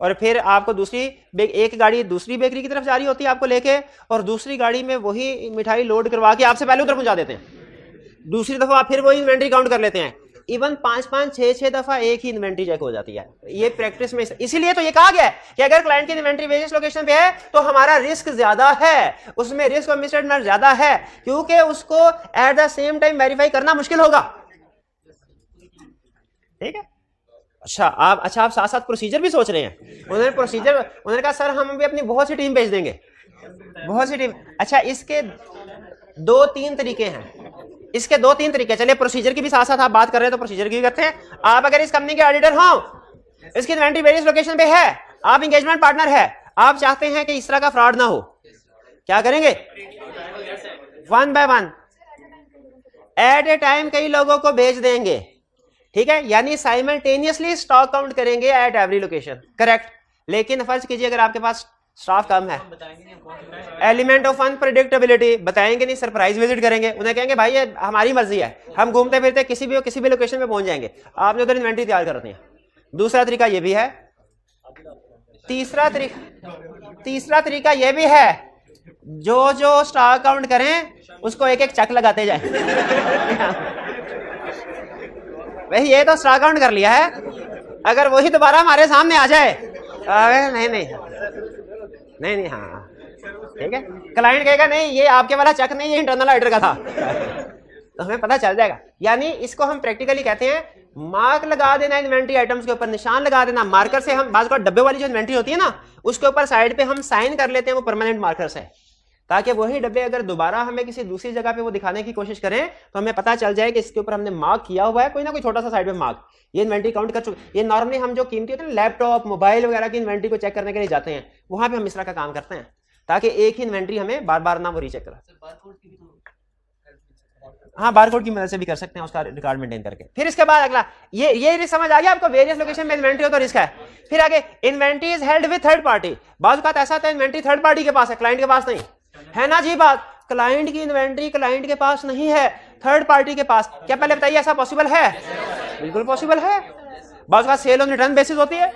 S1: और फिर आपको दूसरी एक गाड़ी दूसरी बेकरी की तरफ जा रही होती है आपको लेके, और दूसरी गाड़ी में वही मिठाई लोड करवा के आपसे पहले उधर पहुंचा देते हैं, दूसरी दफा फिर वही इन्वेंट्री काउंट कर लेते हैं। इवन 5-5, 6-6 दफा एक ही इन्वेंट्री चेक हो जाती है। ये प्रैक्टिस में, इसीलिए तो ये कहा गया है कि अगर क्लाइंट की इन्वेंट्री वेरियस लोकेशन पे है तो हमारा रिस्क ज्यादा है, उसमें रिस्क और मिसस्टेटमेंट ज्यादा है, क्योंकि उसको at the same time verify करना मुश्किल होगा। ठीक है, अच्छा आप साथ साथ प्रोसीजर भी सोच रहे हैं। उन्होंने कहा सर हम भी अपनी बहुत सी टीम भेज देंगे, बहुत सी टीम। अच्छा, इसके 2-3 तरीके हैं, इसके 2-3 तरीके। चलिए प्रोसीजर की भी साथ साथ आप बात कर रहे हैं तो प्रोसीजर की भी करते हैं। आप अगर इस कंपनी के ऑडिटर हो, इसकी इन्वेंट्री वेरियस लोकेशन पे है, आप एंगेजमेंट पार्टनर है, आप चाहते हैं कि इस तरह का फ्रॉड ना हो, क्या करेंगे? 1 बाय 1 एट ए टाइम कई लोगों को भेज देंगे, ठीक है, यानी साइमल्टेनियसली स्टॉक काउंट करेंगे एट एवरी लोकेशन, करेक्ट। लेकिन फर्ज कीजिए अगर आपके पास स्टाफ कम है, एलिमेंट ऑफ अनप्रेडिक्टेबिलिटी, बताएंगे नहीं, सरप्राइज विजिट करेंगे, उन्हें कहेंगे भाई ये हमारी मर्जी है, हम घूमते फिरते किसी भी लोकेशन पे पहुंच जाएंगे, आपने उधर इन्वेंट्री तैयार कर रखनी है। दूसरा तरीका ये भी है, तीसरा तरीका ये भी है, जो स्टॉक काउंट करें उसको एक एक चेक लगाते जाए। वही ये तो स्टॉक काउंट कर लिया है, अगर वही दोबारा हमारे सामने आ जाए, नहीं, हाँ ठीक है, क्लाइंट कहेगा नहीं ये आपके वाला चेक नहीं, ये इंटरनल ऑडिटर का था, तो हमें पता चल जाएगा। यानी इसको हम प्रैक्टिकली कहते हैं मार्क लगा देना, इन्वेंट्री आइटम्स के ऊपर निशान लगा देना मार्कर से। हम बाज़ डब्बे वाली जो इन्वेंट्री होती है ना, उसके ऊपर साइड पे हम साइन कर लेते हैं, वो परमानेंट मार्कर से, ताकि वही डब्बे अगर दोबारा हमें किसी दूसरी जगह पे वो दिखाने की कोशिश करें तो हमें पता चल जाए कि इसके ऊपर हमने मार्क किया हुआ है, कोई ना कोई छोटा सा साइड पे मार्क, ये इन्वेंट्री काउंट कर चुके। ये नॉर्मली हम जो कीमती होते हैं लैपटॉप मोबाइल वगैरह की इन्वेंट्री को चेक करने के लिए जाते हैं, वहां पे हम इस तरह का काम करते हैं, ताकि एक ही इन्वेंट्री हमें बार बार ना वो रीचेक करा। हाँ, बारकोड की मदद से भी कर सकते हैं, उसका रिकॉर्ड मेंटेन करके। फिर इसके बाद अगला ये समझ आ गया आपको, वेरियस लोकेशन में इन्वेंट्री हो तो रिस्क है। फिर आगे inventory is held with third party. बात ऐसा होता है इन्वेंट्री थर्ड पार्टी के पास है, क्लाइंट के पास नहीं है ना जी। बात क्लाइंट की इन्वेंट्री क्लाइंट के पास नहीं है, थर्ड पार्टी के पास। क्या पहले बताइए ऐसा पॉसिबल है? बिल्कुल पॉसिबल है। बात सेल ऑन रिटर्न बेसिस होती है,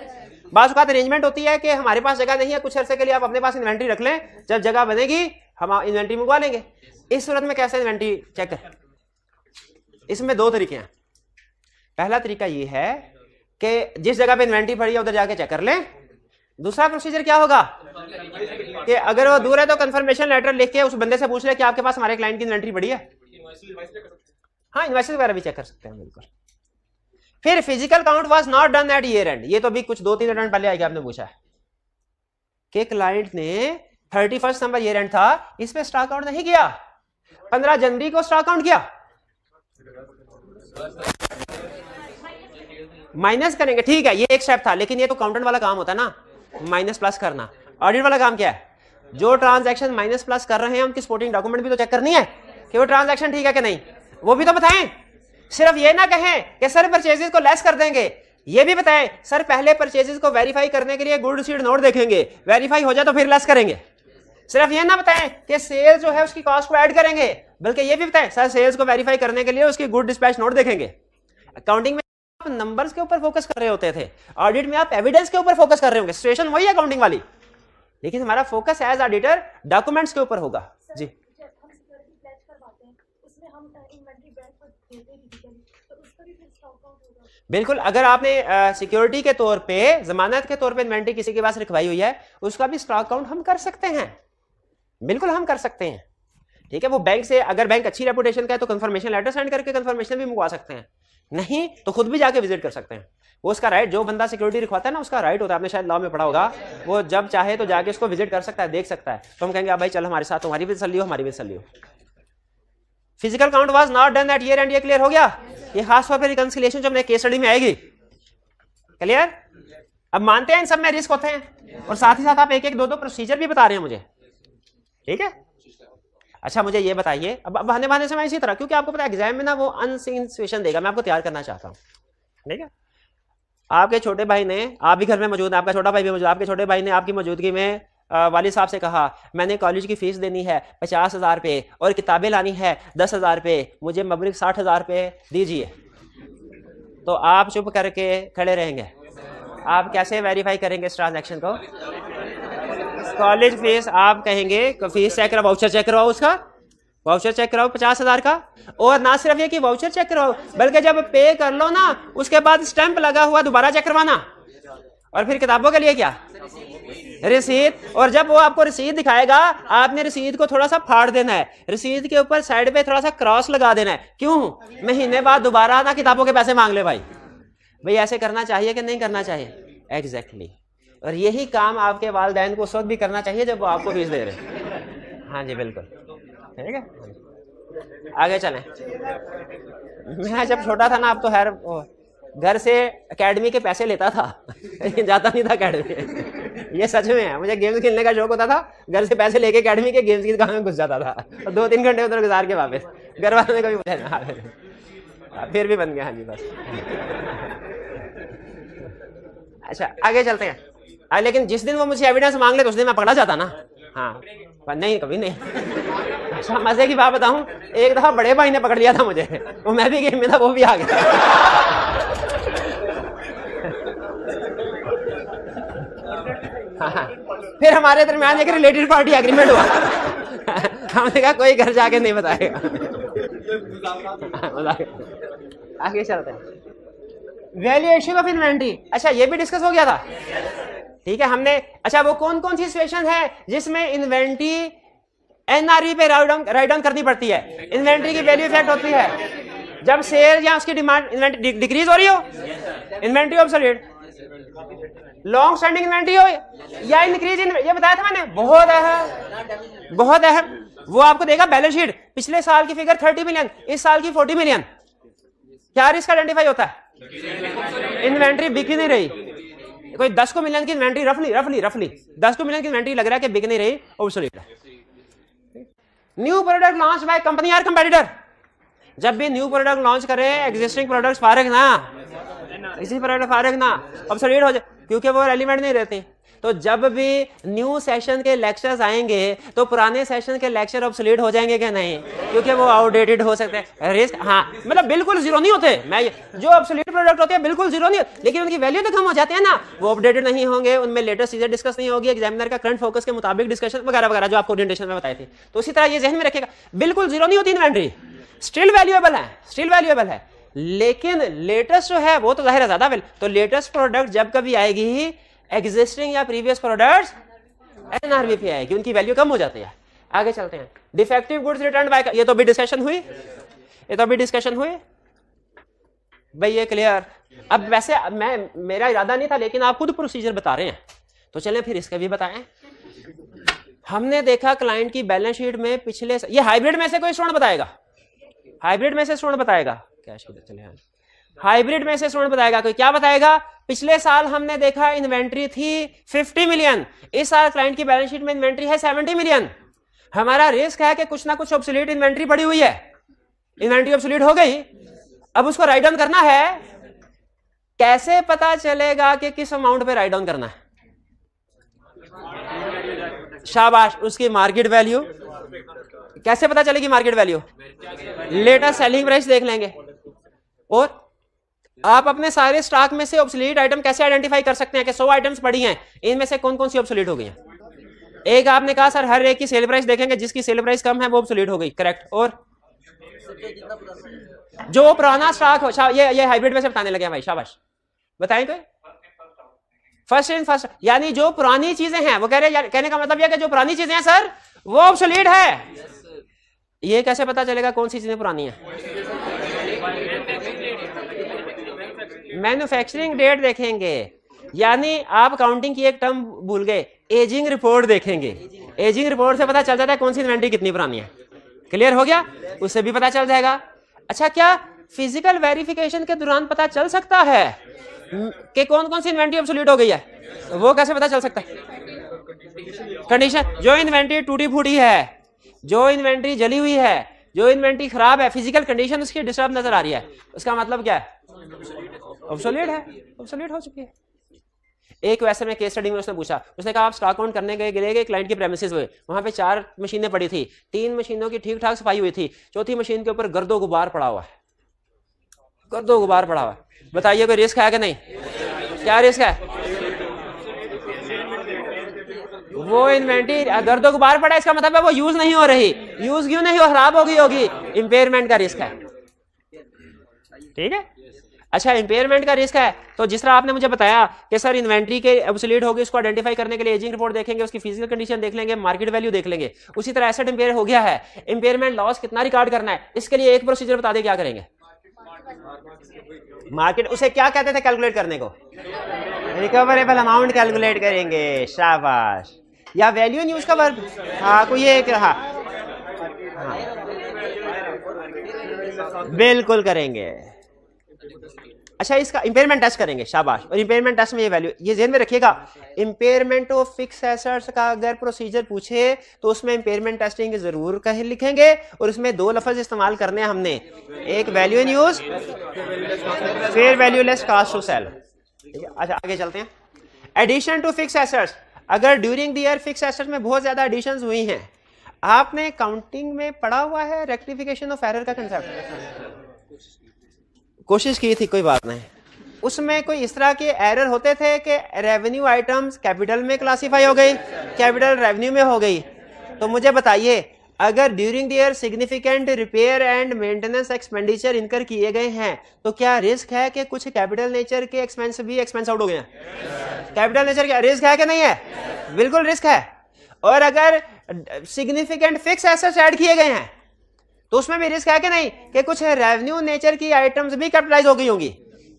S1: बात अरेंजमेंट होती है कि हमारे पास जगह नहीं है, कुछ अरसे के लिए आप अपने पास इन्वेंट्री रख लें, जब जगह बनेगी हम इन्वेंट्री मंगवा लेंगे। इस सूरत में कैसे इन्वेंट्री चेक करें? इसमें दो तरीके हैं। पहला तरीका ये है कि जिस जगह पे इन्वेंट्री पड़ी है उधर जाके चेक कर लें। दूसरा प्रोसीजर क्या होगा कि अगर वो दूर है तो कंफर्मेशन लेटर लिख के उस बंदे से पूछ ले कि आपके पास हमारे क्लाइंट की इन्वेंट्री पड़ी है। हाँ, इन्वॉइसेस वगैरह भी चेक कर सकते हैं, बिल्कुल। फिर physical count was not done eight year and. ये तो अभी कुछ 2-3 अटेम्प्ट पहले आएगा, आपने पूछा है कि क्लाइंट ने 31 नंबर ईयर एंड था, इस पे स्टॉक काउंट नहीं किया, 15 जनवरी को स्टॉक काउंट किया, माइनस करेंगे, ठीक है, ये एक स्टेप था। लेकिन ये तो काउंटेंट वाला काम होता है ना, माइनस प्लस करना। ऑडिट वाला काम क्या है? जो ट्रांजैक्शन माइनस प्लस कर रहे हैं उनकी सपोर्टिंग डॉक्यूमेंट भी तो चेक करनी है कि वो ट्रांजैक्शन ठीक है कि नहीं, वो भी तो बताएं। सिर्फ ये ना कहें कि सर परचेजेस को लेस कर देंगे, ये भी बताएं सर पहले परचेजेस को वेरीफाई करने के लिए गुड रिसीट नोट देखेंगे, वेरीफाई हो जाए तो फिर लेस करेंगे। सिर्फ ये ना बताएं कि सेल्स जो है उसकी कॉस्ट को ऐड करेंगे, बल्कि ये भी बताएं सर सेल्स को वेरीफाई करने के लिए उसकी गुड डिस्पैच नोट देखेंगे। अकाउंटिंग में आप नंबर्स के ऊपर फोकस कर रहे होते थे, ऑडिट में आप एविडेंस के ऊपर फोकस कर रहे होंगे। सिचुएशन वही है अकाउंटिंग वाली, लेकिन हमारा फोकस एज ऑडिटर डॉक्यूमेंट्स के ऊपर होगा। जी बिल्कुल, अगर आपने सिक्योरिटी के तौर पे जमानत के तौर पे इन्वेंट्री किसी के पास रखवाई हुई है, उसका भी स्टॉक काउंट हम कर सकते हैं, बिल्कुल हम कर सकते हैं, ठीक है। वो बैंक से अगर बैंक अच्छी रेपुटेशन का है तो कंफर्मेशन लेटर सेंड करके कंफर्मेशन भी मंगवा सकते हैं, नहीं तो खुद भी जाके विजिट कर सकते हैं। वो उसका राइट, जो बंदा सिक्योरिटी रखवाता है ना उसका राइट होता है, आपने शायद लॉ में पढ़ा होगा, वो जब चाहे तो जाके उसको विजिट कर सकता है, देख सकता है। तो हम कहेंगे आप भाई चल हमारे साथ, तुम्हारी भी तसल्ली हो हमारी भी तसल्ली हो। Physical count was not done eight year and, ये क्लियर हो गया। ये खास तौर पे रिकंसिलिएशन जो अपने केस स्टडी में आएगी, क्लियर। अब मानते हैं इन सब में रिस्क होते हैं, और साथ ही साथ आप एक एक दो दो प्रोसीजर भी बता रहे हैं मुझे, ठीक है। अच्छा मुझे ये बताइए, अब बहाने बहाने से मैं इसी तरह, क्योंकि आपको पता है एग्जाम में ना वो अनसीन सिचुएशन देगा, मैं आपको तैयार करना चाहता हूँ, ठीक है। आपके छोटे भाई ने, आप भी घर में मौजूद है, आपका छोटा भाई भी मौजूद, आपके छोटे भाई ने आपकी मौजूदगी में वालिद साहब से कहा मैंने कॉलेज की फीस देनी है 50,000 रुपये और किताबें लानी है 10,000 रुपये, मुझे मबरिक 60,000 रुपये दीजिए। तो आप चुप करके खड़े रहेंगे, आप कैसे वेरीफाई करेंगे इस ट्रांजैक्शन को? कॉलेज फीस आप कहेंगे फीस चेक कराओ, वाउचर चेक करवाओ, उसका वाउचर चेक कराओ 50,000 का। और ना सिर्फ ये कि वाउचर चेक कराओ, बल्कि जब पे कर लो ना उसके बाद स्टैंप लगा हुआ दोबारा चेक करवाना। और फिर किताबों के लिए क्या? रसीद। और जब वो आपको रसीद दिखाएगा, आपने रसीद को थोड़ा सा फाड़ देना है, रसीद के ऊपर साइड पे थोड़ा सा क्रॉस लगा देना है। क्यों? महीने बाद दोबारा ना किताबों के पैसे मांग ले। भाई ऐसे करना चाहिए कि नहीं करना चाहिए? एग्जैक्टली। और यही काम आपके वालिदैन को उस वक्त भी करना चाहिए जब वो आपको फीस दे रहे हैं। हाँ जी बिल्कुल, ठीक है। आगे चलें। मैं जब छोटा था ना, अब तो खैर घर से एकेडमी के पैसे लेता था, लेकिन जाता नहीं था एकेडमी। ये सच में है, मुझे गेम्स खेलने का शौक होता था, घर से पैसे लेके एकेडमी के गेम्स की दुकान में घुस जाता था और 2-3 घंटे उधर गुजार के वापस, घर वालों ने कभी मुझे फिर भी बन गया। हाँ जी बस। अच्छा आगे चलते हैं। लेकिन जिस दिन वो मुझे एविडेंस मांग ले तो उस दिन मैं पकड़ा जाता ना। हाँ पर नहीं, कभी नहीं। अच्छा मजे की बात बताऊं, एक दफा बड़े भाई ने पकड़ लिया था मुझे, वो मैं भी गेम में था, वो भी आ गया। हाँ, फिर हमारे दरमियान एक रिलेटेड पार्टी एग्रीमेंट हुआ। हमने कहा कोई घर जाके नहीं बताएगा। आगे चलते हैं। वैल्यूएशन ऑफ इन्वेंट्री, अच्छा ये भी डिस्कस हो गया था, ठीक है हमने। अच्छा वो कौन कौन सी सिचुएशन है जिसमें इन्वेंट्री एनआरवी पे राइट डाउन करनी पड़ती है, इन्वेंट्री की वैल्यू इफेक्ट होती है जब सेल या उसकी डिमांड इन्वेंट्री डिक्रीज हो रही हो, inventory absolute, long standing inventory हो या इंक्रीज इन, ये बताया था मैंने, बहुत अहम, बहुत अहम। वो आपको देगा बैलेंस शीट, पिछले साल की फिगर 30 मिलियन, इस साल की 40 मिलियन, क्या रिस्क आइडेंटिफाई होता है, इन्वेंट्री बिक ही नहीं रही। कोई 10 को मिलियन की इन्वेंट्री रफली 10 को मिलियन की इन्वेंट्री लग रहा है कि बिक नहीं रही, ऑब्सोल्यूट है। New product launch by company और कंपेटिटर, जब भी न्यू प्रोडक्ट लॉन्च करें एक्जिस्टिंग प्रोडक्ट्स फारग ना, इसी प्रोडक्ट फारग ना, ऑब्सोल्यूट हो जाए क्योंकि वो रेलिवेंट नहीं रहते। तो जब भी न्यू सेशन के लेक्चर्स आएंगे तो पुराने सेशन के लेक्चर ऑब्सोलीट हो जाएंगे क्या नहीं, क्योंकि वो आउटडेटेड हो सकते हैं। रिस्क हाँ मतलब बिल्कुल जीरो नहीं होते, मैं जो ऑब्सोलीट प्रोडक्ट होते हैं बिल्कुल जीरो नहीं होते, लेकिन उनकी वैल्यू तो कम हो जाती है ना, वो अपडेटेड नहीं होंगे, उनमें लेटेस्ट चीजें डिस्कस नहीं होगी, एग्जामिनर का करंट फोकस के मुताबिक डिस्कशन वगैरह वगैरह जो आपको ओरिएंटेशन में बताई थी। तो उसी तरह ये ज़हन में रखेगा, बिल्कुल जीरो नहीं होती इन्वेंट्री, स्टिल वैल्यूएबल है, स्टिल वैल्यूएबल है। लेकिन लेटेस्ट जो है वो तो जाहिर है ज्यादा वैल्यू, तो लेटेस्ट प्रोडक्ट जब कभी आएगी एग्जिस्टिंग या प्रीवियस प्रोडक्ट्स एनआरवी पे आएगी, उनकी वैल्यू कम हो जाती है। आगे चलते हैं। डिफेक्टिव गुड्स रिटर्न बाय, ये तो भी डिस्कशन हुई, ये तो भी डिस्कशन हुई भाई, ये क्लियर। अब वैसे मेरा इरादा नहीं था, लेकिन आप खुद प्रोसीजर बता रहे हैं तो चलें फिर इसका भी बताएं। हमने देखा क्लाइंट की बैलेंस शीट में पिछले, ये हाइब्रिड में से कोई स्टूडेंट बताएगा, हाइब्रिड में से स्टूडेंट बताएगा, कैश की चले हाइब्रिड में से स्टूडेंट बताएगा कोई, क्या बताएगा। पिछले साल हमने देखा इन्वेंट्री थी 50 मिलियन, इस साल क्लाइंट की बैलेंस शीट में इन्वेंट्री है 70 मिलियन। हमारा रिस्क है कि कुछ ना कुछ ऑब्सोलीट इन्वेंट्री पड़ी हुई है, इन्वेंट्री ऑब्सोलीट हो गई, अब उसको राइट डाउन करना है। कैसे पता चलेगा कि किस अमाउंट पे राइट डाउन करना है? शाबाश, उसकी मार्केट वैल्यू। कैसे पता चलेगी market value? Latest selling price देख लेंगे। और आप अपने सारे स्टॉक में से ऑब्सोलीट आइटम कैसे आइडेंटिफाई कर सकते हैं कि 100 आइटम्स पड़ी हैं, इनमें से कौन कौन सी ऑब्सोलीट हो गई हैं? एक आपने कहा सर हर एक की सेल प्राइस देखेंगे, जिसकी सेल प्राइस कम है वो ऑब्सोलीट हो गई, करेक्ट। और जो पुराना स्टॉक हो, ये हाइब्रिड में से बताने लगे भाई, शाबाश, बताएं कोई। फर्स्ट इन फर्स्ट, यानी जो पुरानी चीजें हैं, वो कह रहे हैं, कहने का मतलब यह कि जो पुरानी चीजें हैं सर वो ऑब्सोलीट है। ये कैसे पता चलेगा कौन सी चीजें पुरानी है? मैन्युफैक्चरिंग डेट देखेंगे, यानी आप काउंटिंग की एक टर्म भूल गए, एजिंग रिपोर्ट देखेंगे। एजिंग रिपोर्ट से पता चल जाता है कौन सी इन्वेंट्री कितनी पुरानी है। क्लियर हो गया? उससे भी पता चल जाएगा। अच्छा, क्या फिजिकल वेरिफिकेशन के दौरान पता चल सकता है कि कौन कौन सी इन्वेंट्री ऑब्सोलीट हो गई है? वो कैसे पता चल सकता है? कंडीशन, जो इन्वेंट्री टूटी फूटी है, जो इन्वेंट्री जली हुई है, जो इन्वेंट्री खराब है, फिजिकल कंडीशन उसकी डिस्टर्ब नजर आ रही है, उसका मतलब क्या है? ऑब्सोलीट है, ऑब्सोलीट हो चुकी है। एक वैसे में केस स्टडी में उसने पूछा, उसने कहा आप स्टॉक काउंट करने गए क्लाइंट के प्रेमिसेस हुए, वहां पे 4 मशीनें पड़ी थी, 3 मशीनों की ठीक ठाक सफाई हुई थी, चौथी मशीन के ऊपर गर्दो गुबार पड़ा हुआ है, गर्दो गुबार पड़ा हुआ है। बताइए कोई रिस्क है कि नहीं? क्या रिस्क है? वो इन्वेंट्री गर्दो गुबार पड़ा, इसका मतलब है वो यूज नहीं हो रही। यूज क्यों नहीं हो? खराब हो गई होगी, इंपेयरमेंट का रिस्क है। ठीक है। अच्छा, इंपेयरमेंट का रिस्क है तो जिस तरह आपने मुझे बताया कि सर इन्वेंट्री के ऑब्सोलीट हो गई, उसको आइडेंटिफाई करने के लिए एजिंग रिपोर्ट देखेंगे, उसकी फिजिकल कंडीशन देख लेंगे, मार्केट वैल्यू देख लेंगे। उसी तरह एसेट इंपेयर हो गया है, इंपेयरमेंट लॉस कितना रिकॉर्ड करना है, इसके लिए एक प्रोसीजर बता दे, क्या करेंगे? मार्केट, उसे क्या कहते थे कैलकुलेट करने को? रिकवरेबल अमाउंट कैलकुलेट करेंगे, शाबाश। या वैल्यू न्यूज का वर्ग, हाँ कोई एक, हाँ बिल्कुल करेंगे। अच्छा इसका इंपेयरमेंट टेस्ट करेंगे, शाबाश। और इंपेयरमेंट टेस्ट में ये वैल्यू, ये ध्यान में रखिएगा, इंपेयरमेंट ऑफ फिक्स एसेट्स का अगर प्रोसीजर पूछे तो उसमें इंपेयरमेंट टेस्टिंग जरूर कहीं लिखेंगे, और उसमें दो लफ्ज इस्तेमाल करने हैं हमने, एक value in use, fair value less cost to sell. ठीक है, अच्छा आगे चलते हैं। एडिशन टू फिक्स एसेट्स, अगर during the year fix assets में बहुत ज्यादा एडिशंस हुई हैं, आपने काउंटिंग में पढ़ा हुआ है रेक्टिफिकेशन ऑफ एरर का कंसेप्ट, कोशिश की थी, कोई बात नहीं। उसमें कोई इस तरह के एरर होते थे कि रेवेन्यू आइटम्स कैपिटल में क्लासिफाई हो गई, कैपिटल रेवेन्यू में हो गई। तो मुझे बताइए, अगर during the year significant repair and maintenance expenditure इनकर किए गए हैं, तो क्या रिस्क है कि कुछ कैपिटल नेचर के एक्सपेंस भी एक्सपेंस आउट हो गए हैं? कैपिटल नेचर का रिस्क है कि नहीं है? बिल्कुल रिस्क है। और अगर सिग्निफिकेंट फिक्स एसेट्स ऐड किए गए हैं तो उसमें भी रिस्क है कि नहीं, कि कुछ रेवेन्यू नेचर की आइटम्स भी कैपिटलाइज हो गई होंगी।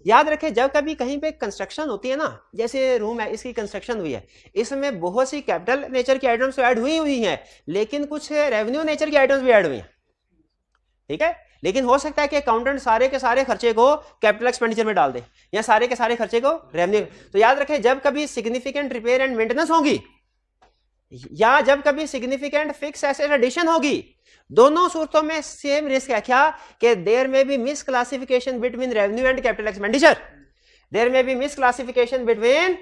S1: याद रखें, जब कभी कहीं पे कंस्ट्रक्शन होती है ना, जैसे रूम है, इसकी कंस्ट्रक्शन हुई है, इसमें बहुत सी कैपिटल नेचर की आइटम्स तो ऐड हुई हैं, लेकिन कुछ रेवेन्यू नेचर की आइटम्स भी ऐड हुई हैं। ठीक है, लेकिन हो सकता है कि अकाउंटेंट सारे के सारे खर्चे को कैपिटल एक्सपेंडिचर में डाल दे, या सारे के सारे खर्चे को रेवेन्यू। तो याद रखें, जब कभी सिग्निफिकेंट रिपेयर एंड मेंटेनेंस होगी, या जब कभी सिग्निफिकेंट फिक्स एसेट एडिशन होगी, दोनों सूरतों में सेम रिस्क है। क्या? कि there may be misclassification between revenue and capital expenditure, there may be misclassification between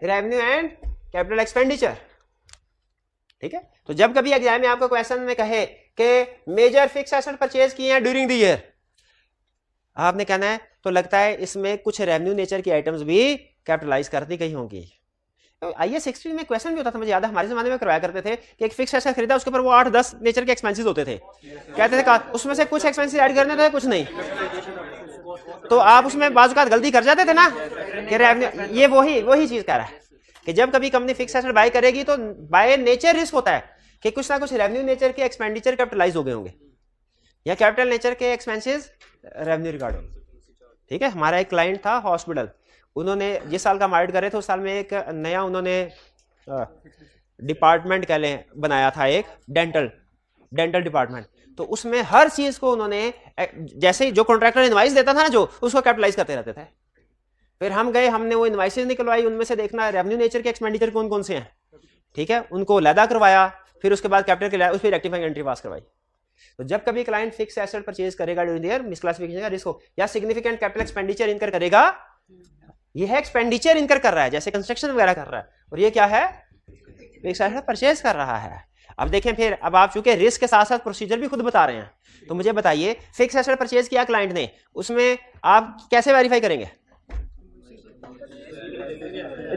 S1: revenue and capital expenditure. ठीक है, तो जब कभी एग्जाम में आपको क्वेश्चन में कहे कि मेजर फिक्स एसेट परचेज किए हैं ड्यूरिंग द ईयर, आपने कहना है तो लगता है इसमें कुछ रेवेन्यू नेचर की आइटम्स भी कैपिटलाइज कर दी गई होंगी। IAS 60 में क्वेश्चन भी होता था, मुझे याद है हमारे जमाने में करवाया करते थे कि एक फिक्स एसेट खरीदा, उसके ऊपर वो 8-10 नेचर के एक्सपेंसेस होते थे, कहते थे उसमें से कुछ एक्सपेंसेस ऐड करने थे, कुछ नहीं। तो आप उसमें बाजुकात गलती कर जाते थे ना कि रेवेन्यू, ये वही चीज कह रहा है कि जब कभी कंपनी फिक्स एसेट बाय करेगी तो बाय नेचर रिस्क होता है कि कुछ ना कुछ रेवेन्यू नेचर के एक्सपेंडिचर कैपिटलाइज हो गए होंगे, या कैपिटल नेचर के एक्सपेंसेस रेवेन्यू रिकॉर्ड होंगे। ठीक है, हमारा एक क्लाइंट था हॉस्पिटल, उन्होंने जिस साल का ऑडिट कर रहे थे उस साल में एक नया उन्होंने डिपार्टमेंट कह लें बनाया था, एक डेंटल डिपार्टमेंट। तो उसमें हर चीज को उन्होंने, जैसे ही जो कॉन्ट्रैक्टर इनवाइस देता था ना, जो उसको कैपिटलाइज करते रहते थे। फिर हम गए, हमने वो इनवाइसेस निकलवाई, उनमें से देखना रेवेन्यू नेचर के एक्सपेंडिचर कौन कौन से हैं। ठीक है, उनको लैदा करवाया, फिर उसके बाद कैपिटल के उस पर रेक्टिफाइंग एंट्री पास करवाई। तो जब कभी क्लाइंट फिक्स एसेट परचेज करेगा ड्यूरिंग द ईयर, मिसक्लासिफिकेशन का रिस्क हो, या सिग्निफिकेंट कैपिटल एक्सपेंडिचर इनकर करेगा, ये है एक्सपेंडिचर इनकर कर रहा है, जैसे कंस्ट्रक्शन वगैरह कर रहा है, और ये क्या है, फिक्स एसेट परचेज कर रहा है। अब देखें, फिर अब आप चूंकि रिस्क के साथ साथ प्रोसीजर भी खुद बता रहे हैं, तो मुझे बताइए, फिक्स एसेट परचेज किया क्लाइंट ने, उसमें आप कैसे वेरीफाई करेंगे?